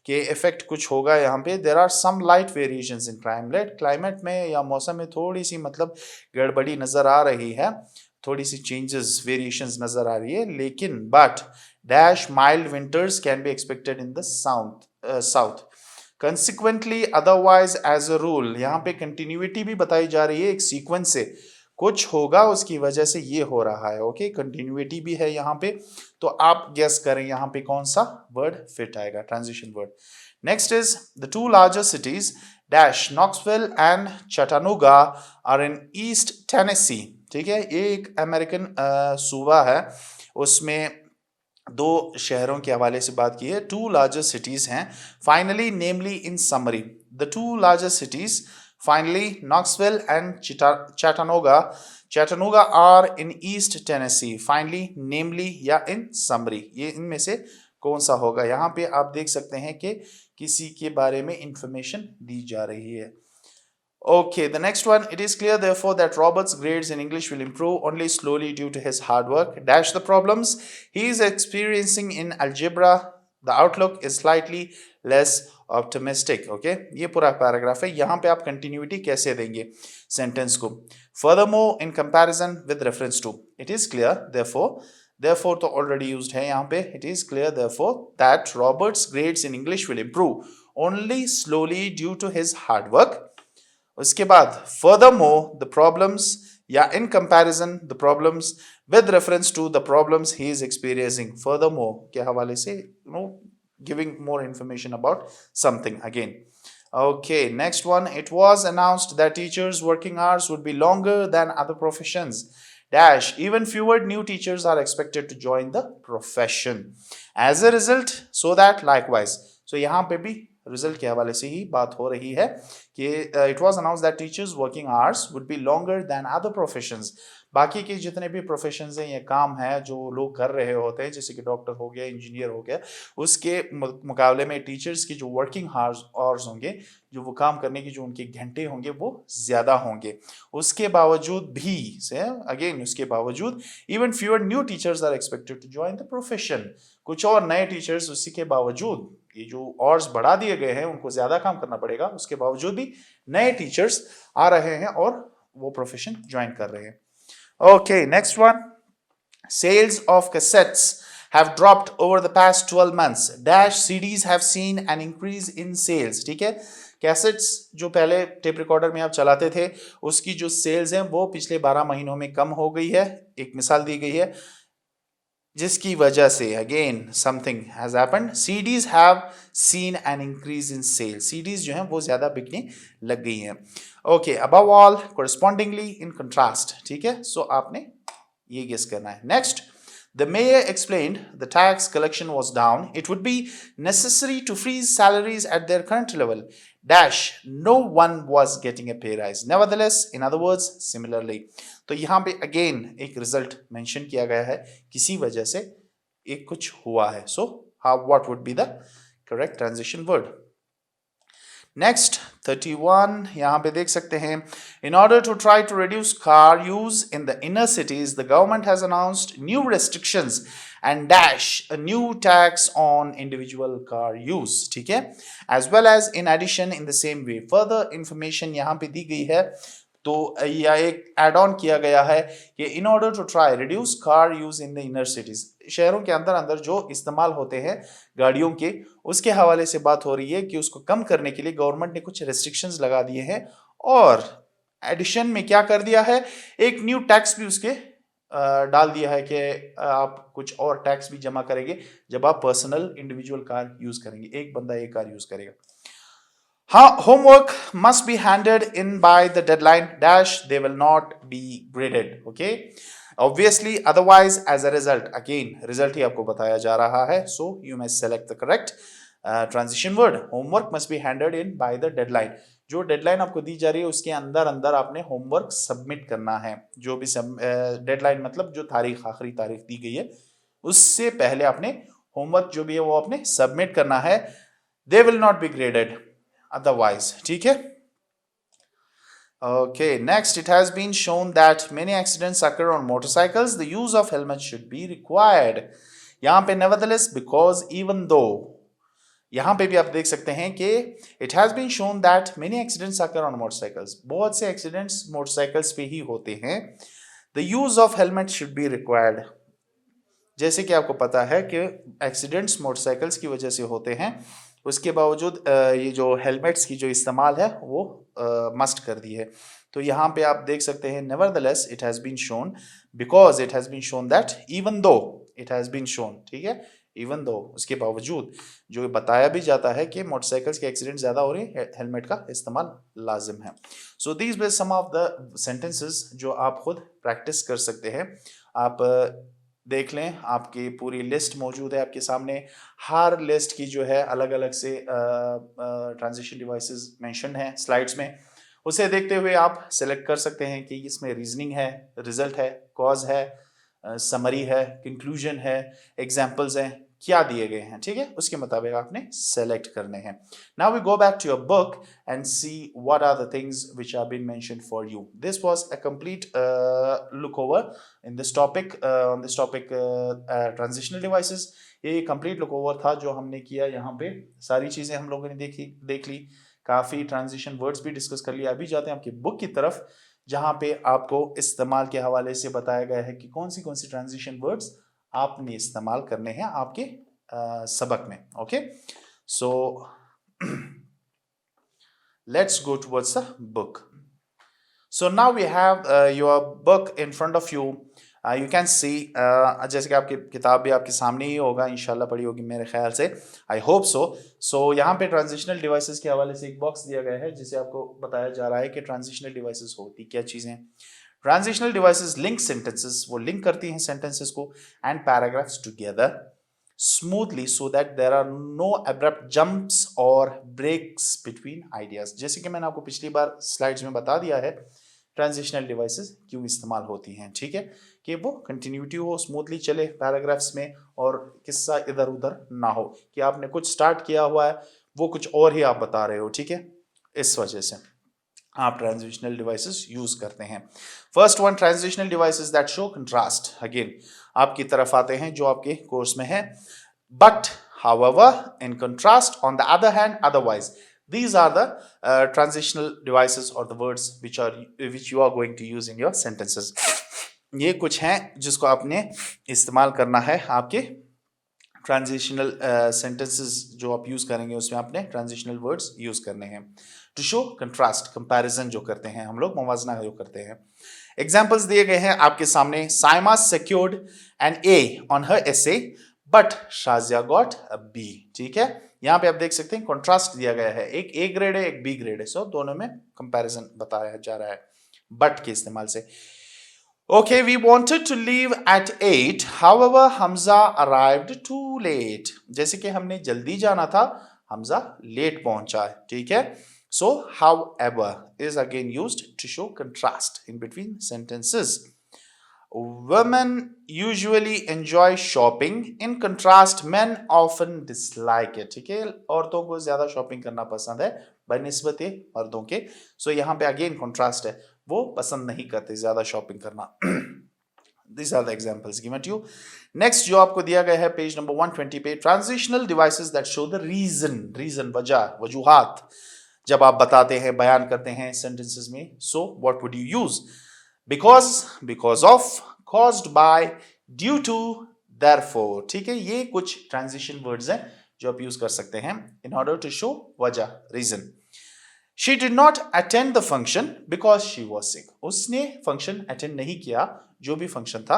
कि इफेक्ट कुछ होगा यहाँ पे। There are some light variations in climate में या मौसम में थोड़ी सी मतलब गड़बड़ी नजर आ रही है, थोड़ी सी चेंजेस वेरिएशंस नजर आ रही है, लेकिन but dash mild winters can be expected in the south. Consequently otherwise as a rule, यहाँ पे कंटिन्यूटी भी बताई जा रही है, एक सीक्वेंस से कुछ होगा उसकी वजह से ये हो रहा है। ओके, कंटिन्यूटी भी है यहाँ पे। तो आप गेस करें यहाँ पे कौन सा वर्ड फिट आएगा, transition word. Next is the two largest cities dash Knoxville and Chattanooga are in East Tennessee, ठीक है। ये एक अमेरिकन सूबा है, उसमें दो शहरों के हवाले से बात की है। टू लार्जेस्ट सिटीज हैं finally, namely, in summary, the two largest cities finally Knoxville and Chattanooga are in East Tennessee, finally, namely या इन समरी, ये इनमें से कौन सा होगा। यहाँ पे आप देख सकते हैं कि किसी के बारे में इंफॉर्मेशन दी जा रही है। Okay, the next one. It is clear, therefore, that Robert's grades in English will improve only slowly due to his hard work. Dash the problems he is experiencing in algebra. The outlook is slightly less optimistic. Okay, ये पूरा paragraph है। यहाँ पे आप continuity कैसे देंगे sentence को। Furthermore, in comparison with reference to, it is clear, therefore तो already used है यहाँ पे। It is clear, therefore, that Robert's grades in English will improve only slowly due to his hard work. उसके बाद furthermore the problems या in comparison the problems with reference to the problems he is experiencing, furthermore के हवाले से giving more information about something again. Okay, next one. It was announced that teachers working hours would be longer than other professions dash even fewer new teachers are expected to join the profession as a result, so that likewise, so यहाँ पे भी result के हवाले से ही बात हो रही है कि it was announce that teachers working hours would be longer than other professions, बाकी के जितने भी प्रोफेशंस हैं, ये काम है जो लोग कर रहे होते हैं, जैसे कि डॉक्टर हो गया, इंजीनियर हो गया, उसके मुकाबले में टीचर्स की जो वर्किंग आवर्स होंगे, जो वो काम करने की जो उनके घंटे होंगे वो ज़्यादा होंगे। उसके बावजूद भी उसके बावजूद even fewer new teachers are expected to join the profession, कुछ और नए टीचर्स उसी के बावजूद, ये जो आवर्स बढ़ा दिए गए हैं उनको ज़्यादा काम करना पड़ेगा, उसके बावजूद भी नए टीचर्स आ रहे हैं और वो प्रोफेशन ज्वाइन कर रहे हैं। Okay, next one. Sales of cassettes have dropped over the past 12 months. Dash CDs have seen an increase in sales. ठीक है, कैसेट्स जो पहले टेप रिकॉर्डर में आप चलाते थे उसकी जो सेल्स हैं वो पिछले 12 महीनों में कम हो गई है। एक मिसाल दी गई है जिसकी वजह से again something has happened, CDs have seen an increase in sale, CDs जो हैं वो ज्यादा बिकने लग गई हैं। Okay, above all correspondingly in contrast, ठीक है। सो आपने ये गेस करना है। Next, the mayor explained the tax collection was down. It would be necessary to freeze salaries at their current level. Dash, no one was getting a pay rise. Nevertheless, in other words, similarly. तो यहाँ पे again एक result mention किया गया है, किसी वजह से एक कुछ हुआ है। So, what would be the correct transition word? Next, 31, यहाँ पे देख सकते हैं, in order to try to reduce car use in the inner cities, the government has announced new restrictions and dash a new tax on individual car use, ठीक है, as well as in addition in the same way. Further information यहाँ पे दी गई है तो या एक add on किया गया है कि in order to try reduce car use in the inner cities, शहरों के अंदर अंदर जो इस्तेमाल होते हैं गाड़ियों के, उसके हवाले से बात हो रही है कि उसको कम करने के लिए गवर्नमेंट ने कुछ रेस्ट्रिक्शंस लगा दिए हैं और एडिशन में क्या कर दिया है, एक न्यू टैक्स भी उसके डाल दिया है कि आप कुछ और टैक्स भी जमा करेंगे जब आप पर्सनल इंडिविजुअल कार यूज करेंगे, एक बंदा एक कार यूज करेगा. हाँ, homework must be handed in by the deadline dash, they will not be graded. Okay, obviously otherwise as a result, again result ही आपको बताया जा रहा है, so you may select the correct transition word. Homework must be handed in by the deadline. जो deadline आपको दी जा रही है उसके अंदर अंदर आपने होमवर्क सबमिट करना है. जो भी डेडलाइन मतलब जो तारीख, आखिरी तारीख दी गई है उससे पहले आपने होमवर्क जो भी है वो आपने सबमिट करना है. They will not be graded otherwise. ठीक है. Okay, next, it has been shown that many accidents occur on motorcycles. The use of helmet should be required. यहाँ पे nevertheless, because, even though, यहाँ पे भी आप देख सकते हैं कि it has been shown that many accidents occur on motorcycles. बहुत से accidents motorcycles पे ही होते हैं. The use of helmet should be required. जैसे कि आपको पता है कि एक्सीडेंट्स मोटरसाइकिल्स की वजह से होते हैं, उसके बावजूद ये जो हेलमेट्स की जो इस्तेमाल है वो मस्ट कर दी है. तो यहाँ पे आप देख सकते हैं nevertheless it has been shown, because it has been shown that, even though it has been shown, ठीक है, even though उसके बावजूद जो बताया भी जाता है कि मोटरसाइकिल्स के एक्सीडेंट ज़्यादा हो रहे हैं, हेलमेट का इस्तेमाल लाजिम है. So these were some of the sentences जो आप खुद प्रैक्टिस कर सकते हैं. आप देख लें, आपकी पूरी लिस्ट मौजूद है आपके सामने. हर लिस्ट की जो है अलग अलग से ट्रांजिशन डिवाइसेस मेंशन है स्लाइड्स में. उसे देखते हुए आप सेलेक्ट कर सकते हैं कि इसमें रीजनिंग है, रिजल्ट है, कॉज है, समरी है, कंक्लूजन है, एग्जाम्पल्स हैं, क्या दिए गए हैं. ठीक है, उसके मुताबिक आपने सेलेक्ट करने हैं. Now we go back to your book and see what are the things which have been mentioned for you. This was a complete look over in this topic, on this topic transitional devices. ये complete look over था जो हमने किया. यहाँ पे सारी चीजें हम लोगों ने देख ली, काफी ट्रांजिशन वर्ड्स भी डिस्कस कर लिया. अभी जाते हैं आपकी बुक की तरफ जहां पे आपको इस्तेमाल के हवाले से बताया गया है कि कौन सी ट्रांजिशन वर्ड्स आपने इस्तेमाल करने हैं आपके सबक में. Okay, so let's go towards the book. So now we have your book in front of you. You can see, जैसे कि आपकी किताब भी आपके सामने ही होगा, इंशाल्लाह पढ़ी होगी मेरे ख्याल से, आई होप सो. सो यहाँ पे ट्रांजिशनल डिवाइसेस के हवाले से एक बॉक्स दिया गया है जिसे आपको बताया जा रहा है कि ट्रांजिशनल डिवाइसेस होती क्या चीज़ें. ट्रांजिशनल डिवाइसेस लिंक सेंटेंसेस, वो लिंक करती हैं सेंटेंसेस को and paragraphs together smoothly so that there are no abrupt jumps or breaks between ideas. जैसे कि मैंने आपको पिछली बार स्लाइड्स में बता दिया है ट्रांजिशनल डिवाइसेस क्यों इस्तेमाल होती हैं. ठीक है, कि वो कंटिन्यूटी हो, स्मूथली चले पैराग्राफ्स में और किस्सा इधर उधर ना हो कि आपने कुछ स्टार्ट किया हुआ है वो कुछ और ही आप बता रहे हो. ठीक है, इस वजह से आप ट्रांजिशनल डिवाइसेस यूज करते हैं. First one, transitional devices that show contrast. Again आपकी तरफ आते हैं जो आपके कोर्स में है. But however, in contrast, on the other hand, otherwise. These are the transitional devices or the words which you are going to use in your sentences. ये कुछ हैं जिसको आपने इस्तेमाल करना है आपके ट्रांजिशनल सेंटेंसेस जो आप यूज करेंगे उसमें आपने ट्रांजिशनल वर्ड्स यूज करने हैं. टू शो कंट्रास्ट, कंपैरिजन जो करते हैं हम लोग, मुवाजना जो करते हैं. एग्जाम्पल्स दिए गए हैं आपके सामने. Saima secured an A on her essay but Shazia got a B. ठीक है, यहाँ पे आप देख सकते हैं कंट्रास्ट दिया गया है, एक A ग्रेड है एक B ग्रेड है. सो दोनों में कंपैरिजन बताया जा रहा है बट के इस्तेमाल से. Okay, we wanted to leave at 8, however, Hamza arrived too late. जैसे कि हमने जल्दी जाना था, हमजा लेट पहुंचा है. ठीक है, so however is again used to show contrast in between sentences. Women usually enjoy shopping. In contrast, men often dislike it. ठीक है, औरतों को ज्यादा शॉपिंग करना पसंद है बनिस्बत मर्दों के. सो यहाँ पे अगेन कॉन्ट्रास्ट है, वो पसंद नहीं करते ज्यादा शॉपिंग करना. These are the examples given to you. Next जो आपको दिया गया है पेज नंबर 120 पे, transitional devices that show the reason, वजह, वजूहात. जब आप बताते हैं, बयान करते हैं सेंटेंसेस में, so what would you use? Because, because of, caused by, due to, therefore. ठीक है, ये कुछ ट्रांजिशन वर्ड्स हैं जो आप यूज कर सकते हैं इन ऑर्डर टू शो वजह, reason. She did not attend the function because she was sick. उसने फंक्शन अटेंड नहीं किया, जो भी फंक्शन था।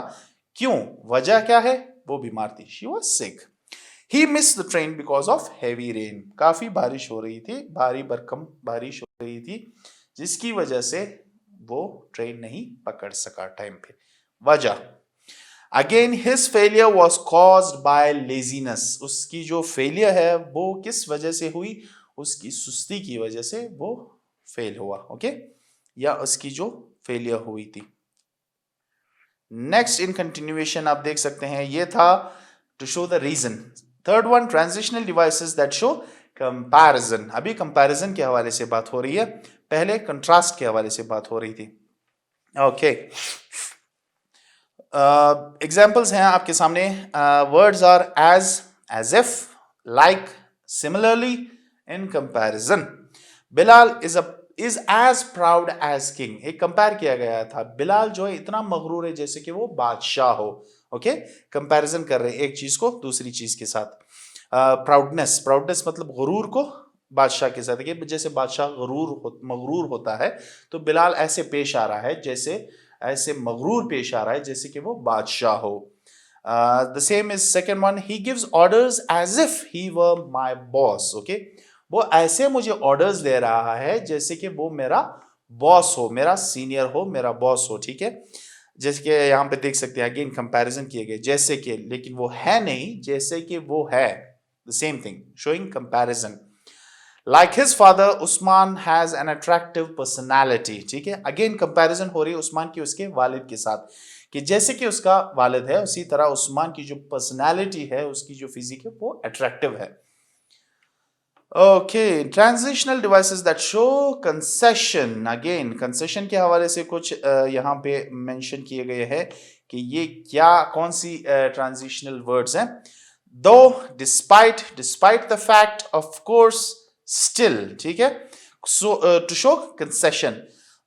क्यों? वजह क्या है? वो बीमार थी, she was sick. He miss the train because of heavy rain. काफी बारिश हो रही थी, भारी भरकम बारिश हो रही थी, जिसकी वजह से वो ट्रेन नहीं पकड़ सका टाइम पे। वजह। Again his failure was caused by laziness. उसकी जो फेलियर है वो किस वजह से हुई? उसकी सुस्ती की वजह से वो फेल हुआ। ओके, या उसकी जो फेलियर हुई थी। नेक्स्ट इन कंटिन्यूएशन आप देख सकते हैं, ये था to show the reason. Third one, transitional devices that show comparison. अभी कंपैरिजन के हवाले से बात हो रही है, पहले कंट्रास्ट के हवाले से बात हो रही थी। ओके, एग्जाम्पल्स हैं आपके सामने। Words are as if, like, similarly, in comparison. Bilal is as proud as king. एक कंपेयर किया गया था, बिलाल जो है इतना मगरूर है जैसे कि वो बादशाह हो। ओके, कंपैरिजन कर रहे हैं एक चीज को दूसरी चीज के साथ। प्राउडनेस, प्राउडनेस मतलब गुरूर को बादशाह के साथ, जैसे बादशाह मगरूर होता है, तो बिलाल ऐसे पेश आ रहा है जैसे, ऐसे मगरूर पेश आ रहा है जैसे कि वो बादशाह हो। The same is second one, he gives orders as if he were my boss. Okay, वो ऐसे मुझे ऑर्डर्स दे रहा है जैसे कि वो मेरा बॉस हो, मेरा सीनियर हो, मेरा बॉस हो। ठीक है, जैसे कि यहां पे देख सकते हैं, अगेन कंपैरिजन किए गए, जैसे कि, लेकिन वो है नहीं, जैसे कि वो है, the same thing, showing comparison. Like his father, Usman has an attractive personality. ठीक है, अगेन कंपैरिजन हो रही है उस्मान की उसके वालिद के साथ, कि जैसे कि उसका वालिद है उसी तरह उस्मान की जो पर्सनैलिटी है, उसकी जो फिजिक है, वो अट्रैक्टिव है। Okay, transitional devices that show concession. Again concession के हवाले से कुछ यहाँ पे मेंशन किए गए हैं कि ये क्या, कौन सी ट्रांजिशनल वर्ड्स हैं। Though, despite, despite the fact, of course, still. ठीक है, so to show concession.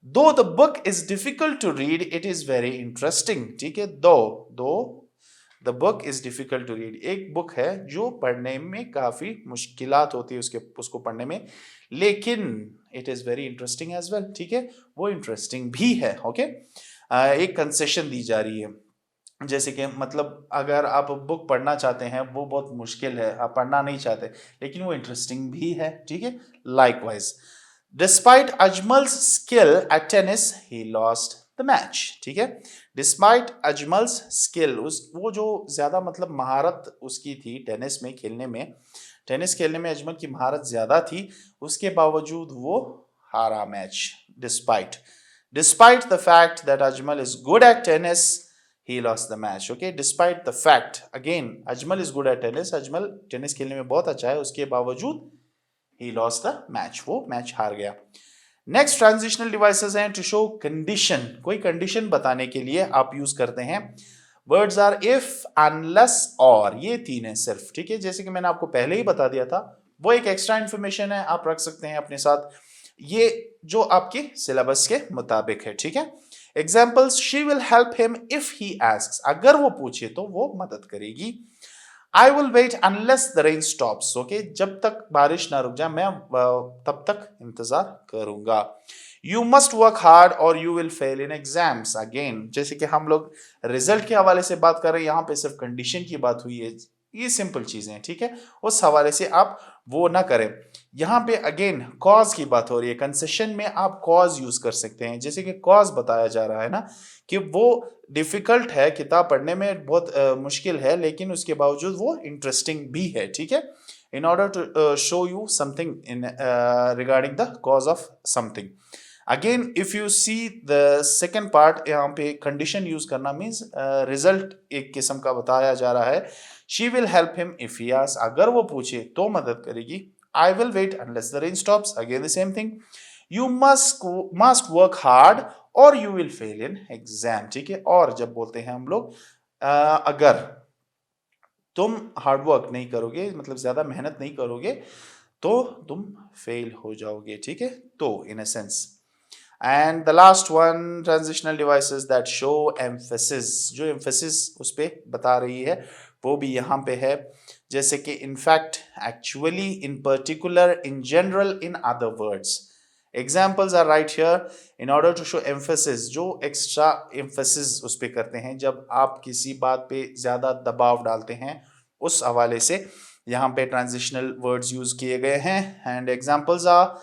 Though the book is difficult to read, it is very interesting. ठीक है, though, though the book is difficult to read, एक book है जो पढ़ने में काफी मुश्किलात होती है उसको पढ़ने में, लेकिन it is very interesting as well. ठीक है, वो इंटरेस्टिंग भी है। ओके, एक कंसेशन दी जा रही है, जैसे कि मतलब अगर आप बुक पढ़ना चाहते हैं, वो बहुत मुश्किल है, आप पढ़ना नहीं चाहते, लेकिन वो इंटरेस्टिंग भी है। ठीक है, likewise, despite Ajmal's skill at tennis, he lost the match. ठीक है, डिस्पाइट अजमल्स स्किल, उस वो जो ज्यादा मतलब महारत उसकी थी टेनिस में खेलने में, टेनिस खेलने में अजमल की महारत ज्यादा थी, उसके बावजूद वो हारा match. Despite, despite the fact that Ajmal is good at tennis, he lost the match. Okay, despite the fact, again Ajmal is good at tennis, Ajmal tennis खेलने में बहुत अच्छा है, उसके बावजूद he lost the match, वो मैच हार गया। नेक्स्ट ट्रांजिशनल डिवाइसेस हैं टू शो कंडीशन। कोई कंडीशन बताने के लिए आप यूज करते हैं वर्ड्स आर इफ, अनलेस, और। ये तीन है सिर्फ। ठीक है, जैसे कि मैंने आपको पहले ही बता दिया था, वो एक एक्स्ट्रा इंफॉर्मेशन है, आप रख सकते हैं अपने साथ, ये जो आपके सिलेबस के मुताबिक है। ठीक है, examples, she will help him if he asks, अगर वो पूछे तो वो मदद करेगी। I will wait unless the rain stops. Okay, जब तक बारिश ना रुक जाए मैं तब तक इंतजार करूंगा। You must work hard or you will fail in exams. Again जैसे कि हम लोग रिजल्ट के हवाले से बात कर रहे हैं, यहाँ पे सिर्फ कंडीशन की बात हुई है, ये सिंपल चीजें हैं। ठीक है, उस हवाले से आप वो ना करें। यहाँ पे अगेन कॉज की बात हो रही है, कंसेशन में आप कॉज यूज कर सकते हैं, जैसे कि कॉज बताया जा रहा है ना, कि वो डिफिकल्ट है, किताब पढ़ने में बहुत मुश्किल है, लेकिन उसके बावजूद वो इंटरेस्टिंग भी है। ठीक है, in order to show you something in regarding the cause of something. Again if you see the second part, यहाँ पे कंडीशन यूज करना मीन्स रिजल्ट एक किस्म का बताया जा रहा है। She will help him if he asks, अगर वो पूछे तो मदद करेगी। I will wait unless the rain stops, again the same thing. You must work hard or you will fail in exam. ठीक है, और जब बोलते हैं हम लोग अगर तुम हार्ड वर्क नहीं करोगे, मतलब ज्यादा मेहनत नहीं करोगे, तो तुम फेल हो जाओगे, ठीक है। तो in a sense, and the last one, transitional devices that show emphasis, जो एम्फेसिस उस पे बता रही है वो भी यहाँ पे है, जैसे कि in fact, actually, in particular, in general, in other words. Examples are right here in order to show emphasis, जो एक्स्ट्रा एम्फेसिस उस पे करते हैं जब आप किसी बात पे ज्यादा दबाव डालते हैं, उस हवाले से यहाँ पे ट्रांजिशनल वर्ड्स यूज किए गए हैं। And examples are,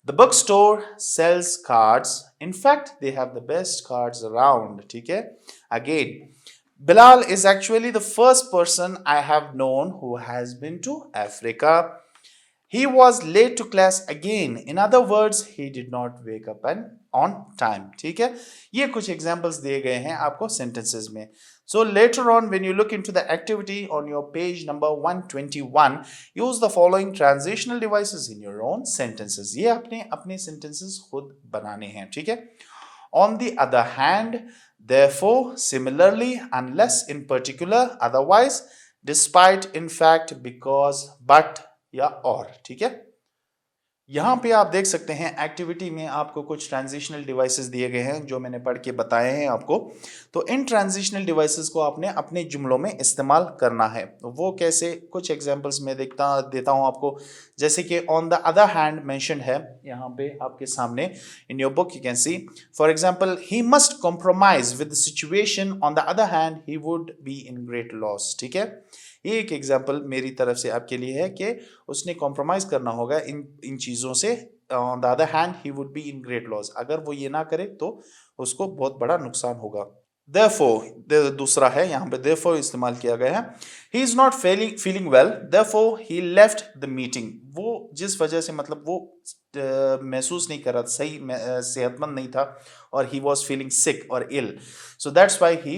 the bookstore sells cards. In fact, they have the best cards around. ठीक है. Again, Bilal is actually the first person I have known who has been to Africa. He was late to class again. In other words, he did not wake up on time. ठीक है. ये कुछ examples दिए गए हैं आपको sentences में. So later on, when you look into the activity on your page number 121, use the following transitional devices in your own sentences. ये आपने अपने sentences खुद बनाने हैं, ठीक है. On the other hand, therefore, similarly, unless, in particular, otherwise, despite, in fact, because, but या और, ठीक है. यहाँ पे आप देख सकते हैं एक्टिविटी में आपको कुछ ट्रांजिशनल डिवाइसेस दिए गए हैं जो मैंने पढ़ के बताए हैं आपको। तो इन ट्रांजिशनल डिवाइसेस को आपने अपने जुमलों में इस्तेमाल करना है। वो कैसे, कुछ एग्जांपल्स में देता हूँ आपको। जैसे कि on the other hand mentioned है यहाँ पे आपके सामने in your book, you can C for example, he must compromise with the situation, on the other hand he would be in great loss, ठीक है। ये एक एग्जाम्पल मेरी तरफ से आपके लिए है कि उसने कॉम्प्रोमाइज करना होगा इन चीज़ों से। On the other hand he would be in great loss, अगर वो ये ना करे तो उसको बहुत बड़ा नुकसान होगा। therefore, दूसरा है यहाँ पे therefore इस्तेमाल किया गया है। he is not feeling well, therefore he left the meeting। वो जिस वजह से, मतलब वो महसूस नहीं कर रहा, सही सेहतमंद नहीं था, और he was feeling sick or ill, so that's why he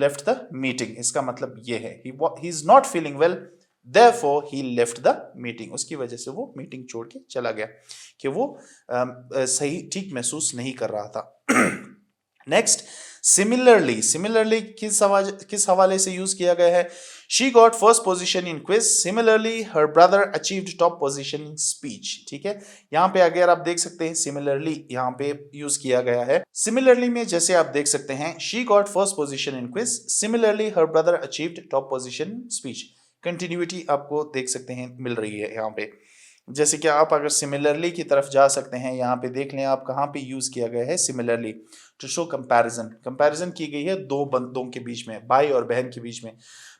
left the meeting। इसका मतलब ये है he is not feeling well, therefore he left the meeting। उसकी वजह से वो मीटिंग छोड़ के चला गया कि वो सही ठीक महसूस नहीं कर रहा था। नेक्स्ट, सिमिलरली किस हवाले से यूज किया गया है? She got first position in quiz, similarly her brother achieved top position in speech, ठीक है। यहाँ पे अगर आप देख सकते हैं सिमिलरली यहाँ पे यूज किया गया है। सिमिलरली में जैसे आप देख सकते हैं, she got first position in quiz, similarly her brother achieved top position in speech. Continuity आपको देख सकते हैं मिल रही है यहाँ पे। जैसे कि आप अगर सिमिलरली की तरफ जा सकते हैं, यहाँ पे देख लें आप कहाँ पे यूज किया गया है सिमिलरली, टू शो कंपैरिजन की गई है दो बंदों के बीच में, भाई और बहन के बीच में।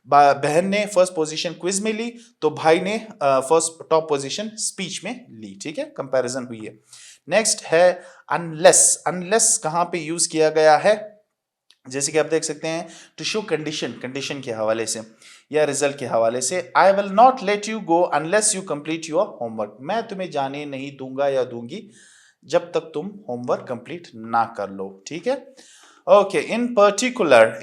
बहन ने फर्स्ट पोजीशन क्विज में ली, तो भाई ने फर्स्ट टॉप पोजीशन स्पीच में ली, ठीक है, कंपैरिजन हुई है। नेक्स्ट है अनलेस कहाँ पे यूज किया गया है? जैसे कि आप देख सकते हैं, टू शो कंडीशन के हवाले से या रिजल्ट के हवाले से। आई will not let you go unless you complete your homework, मैं तुम्हें जाने नहीं दूंगा या दूंगी जब तक तुम होमवर्क कंप्लीट ना कर लो, ठीक है। Okay, in particular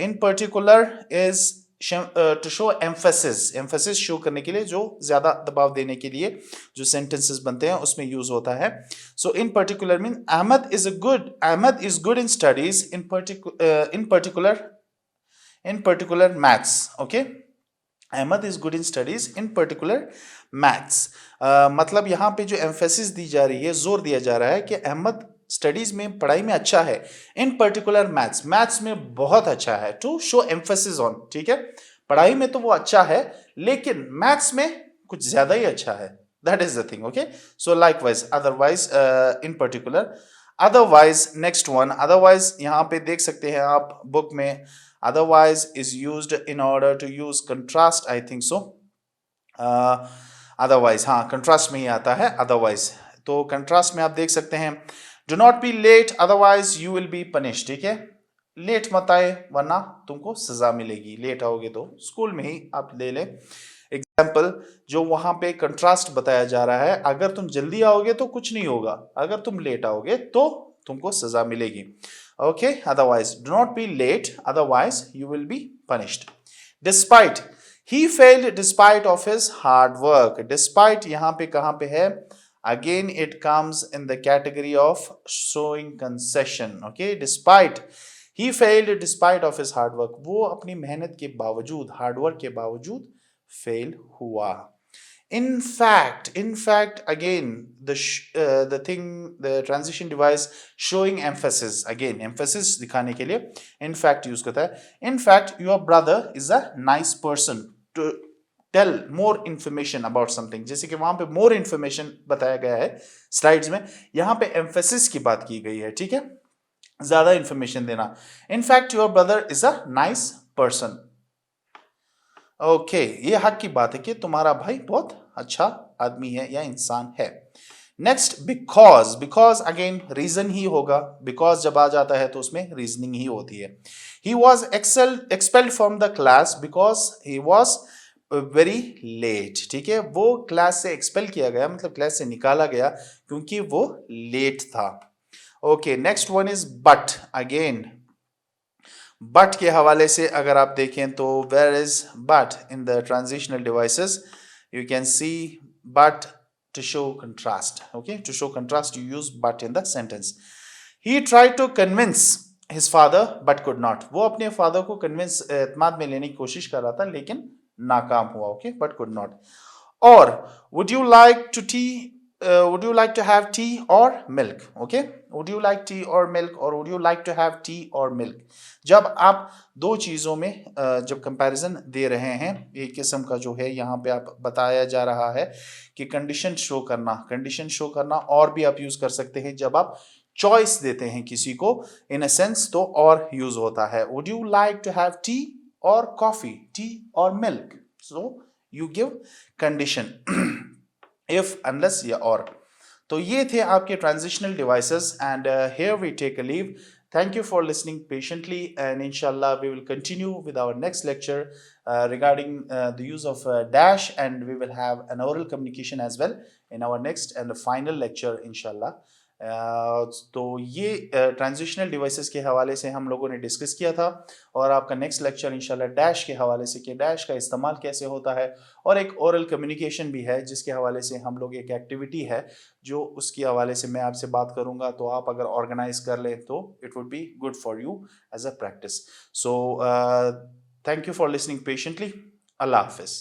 is to show emphasis शो करने के लिए, जो ज्यादा दबाव देने के लिए जो सेंटेंसेस बनते हैं उसमें यूज होता है। So in particular mean Ahmed is good in studies, in particular maths. Okay, Ahmed is good in studies in particular maths. मतलब यहाँ पे जो एम्फेसिस दी जा रही है, जोर दिया जा रहा है कि अहमद स्टडीज में, पढ़ाई में अच्छा है, इन पर्टिकुलर मैथ्स में बहुत अच्छा है, टू शो एम्फेसिस ऑन, ठीक है। पढ़ाई में तो वो अच्छा है, लेकिन मैथ्स में कुछ ज्यादा ही अच्छा है, that is the thing. Okay, so likewise otherwise, in particular, otherwise. Next one, otherwise यहाँ पे देख सकते हैं आप बुक में, otherwise is used in order to use contrast, I think so। otherwise, हाँ, contrast में ही आता है otherwise। तो contrast में आप देख सकते हैं, do not be late otherwise you will be punished, ठीक है। लेट मत आए वरना तुमको सजा मिलेगी, लेट आओगे तो। स्कूल में ही आप ले लें एग्जाम्पल, जो वहां पे कंट्रास्ट बताया जा रहा है, अगर तुम जल्दी आओगे तो कुछ नहीं होगा, अगर तुम लेट आओगे तो तुमको सजा मिलेगी। Okay, otherwise, do not be late, otherwise you will be punished। Despite, he failed despite of his hard work। Despite यहाँ पे कहाँ पे है? Again, it comes in the category of showing concession। Okay, despite, he failed despite of his hard work। वो अपनी मेहनत के बावजूद, हार्ड वर्क के बावजूद फेल हुआ। in fact, again, the thing, the transition device showing emphasis, again emphasis दिखाने के लिए in fact use करता है. In fact, your brother is a nice person. To tell more information about something, जैसे कि वहां पे more information बताया गया है स्लाइड्स में, यहां पे emphasis की बात की गई है. ठीक है, ज्यादा इंफॉर्मेशन देना. In fact, your brother is a nice person. Okay, ये हक की बात है कि तुम्हारा भाई बहुत अच्छा आदमी है या इंसान है. Next, because. Because again reason ही होगा. बिकॉज जब आ जाता है तो उसमें रीजनिंग ही होती है. He was expelled from the class because he was very late. ठीक है, वो क्लास से एक्सपेल किया गया, मतलब क्लास से निकाला गया क्योंकि वो लेट था. Okay, next one is but. Again but के हवाले से अगर आप देखें तो where is but in the transitional devices, you can see but to show contrast. Okay, to show contrast you use but in the sentence. He tried to convince his father but could not. वो अपने father को convince एतमाद में लेने की कोशिश कर रहा था लेकिन नाकाम हुआ. Okay, but could not. और would you like to tea, would you like to have tea or milk? Okay, would you like tea or milk or would you like to have tea or milk? जब आप दो चीजों में जब comparison दे रहे हैं, एक किस्म का जो है यहाँ पे आप बताया जा रहा है कि कंडीशन शो करना. कंडीशन शो करना और भी आप यूज कर सकते हैं जब आप चॉइस देते हैं किसी को इन अ सेंस, तो और यूज होता है. Would you like to have tea or coffee, tea or milk. So you give condition if, unless या और. तो ये थे आपके transitional devices and here we take a leave. Thank you for listening patiently, and inshallah we will continue with our next lecture regarding the use of dash, and we will have an oral communication as well in our next and the final lecture inshallah. तो ये transitional devices के हवाले से हम लोगों ने discuss किया था, और आपका नेक्स्ट लेक्चर इंशाल्लाह डैश के हवाले से कि डैश का इस्तेमाल कैसे होता है, और एक ओरल कम्युनिकेशन भी है जिसके हवाले से हम लोग एक एक्टिविटी है जो उसके हवाले से मैं आपसे बात करूंगा. तो आप अगर ऑर्गेनाइज कर लें तो it would be good for you as a practice. So thank you for listening patiently. अल्लाह हाफिज़.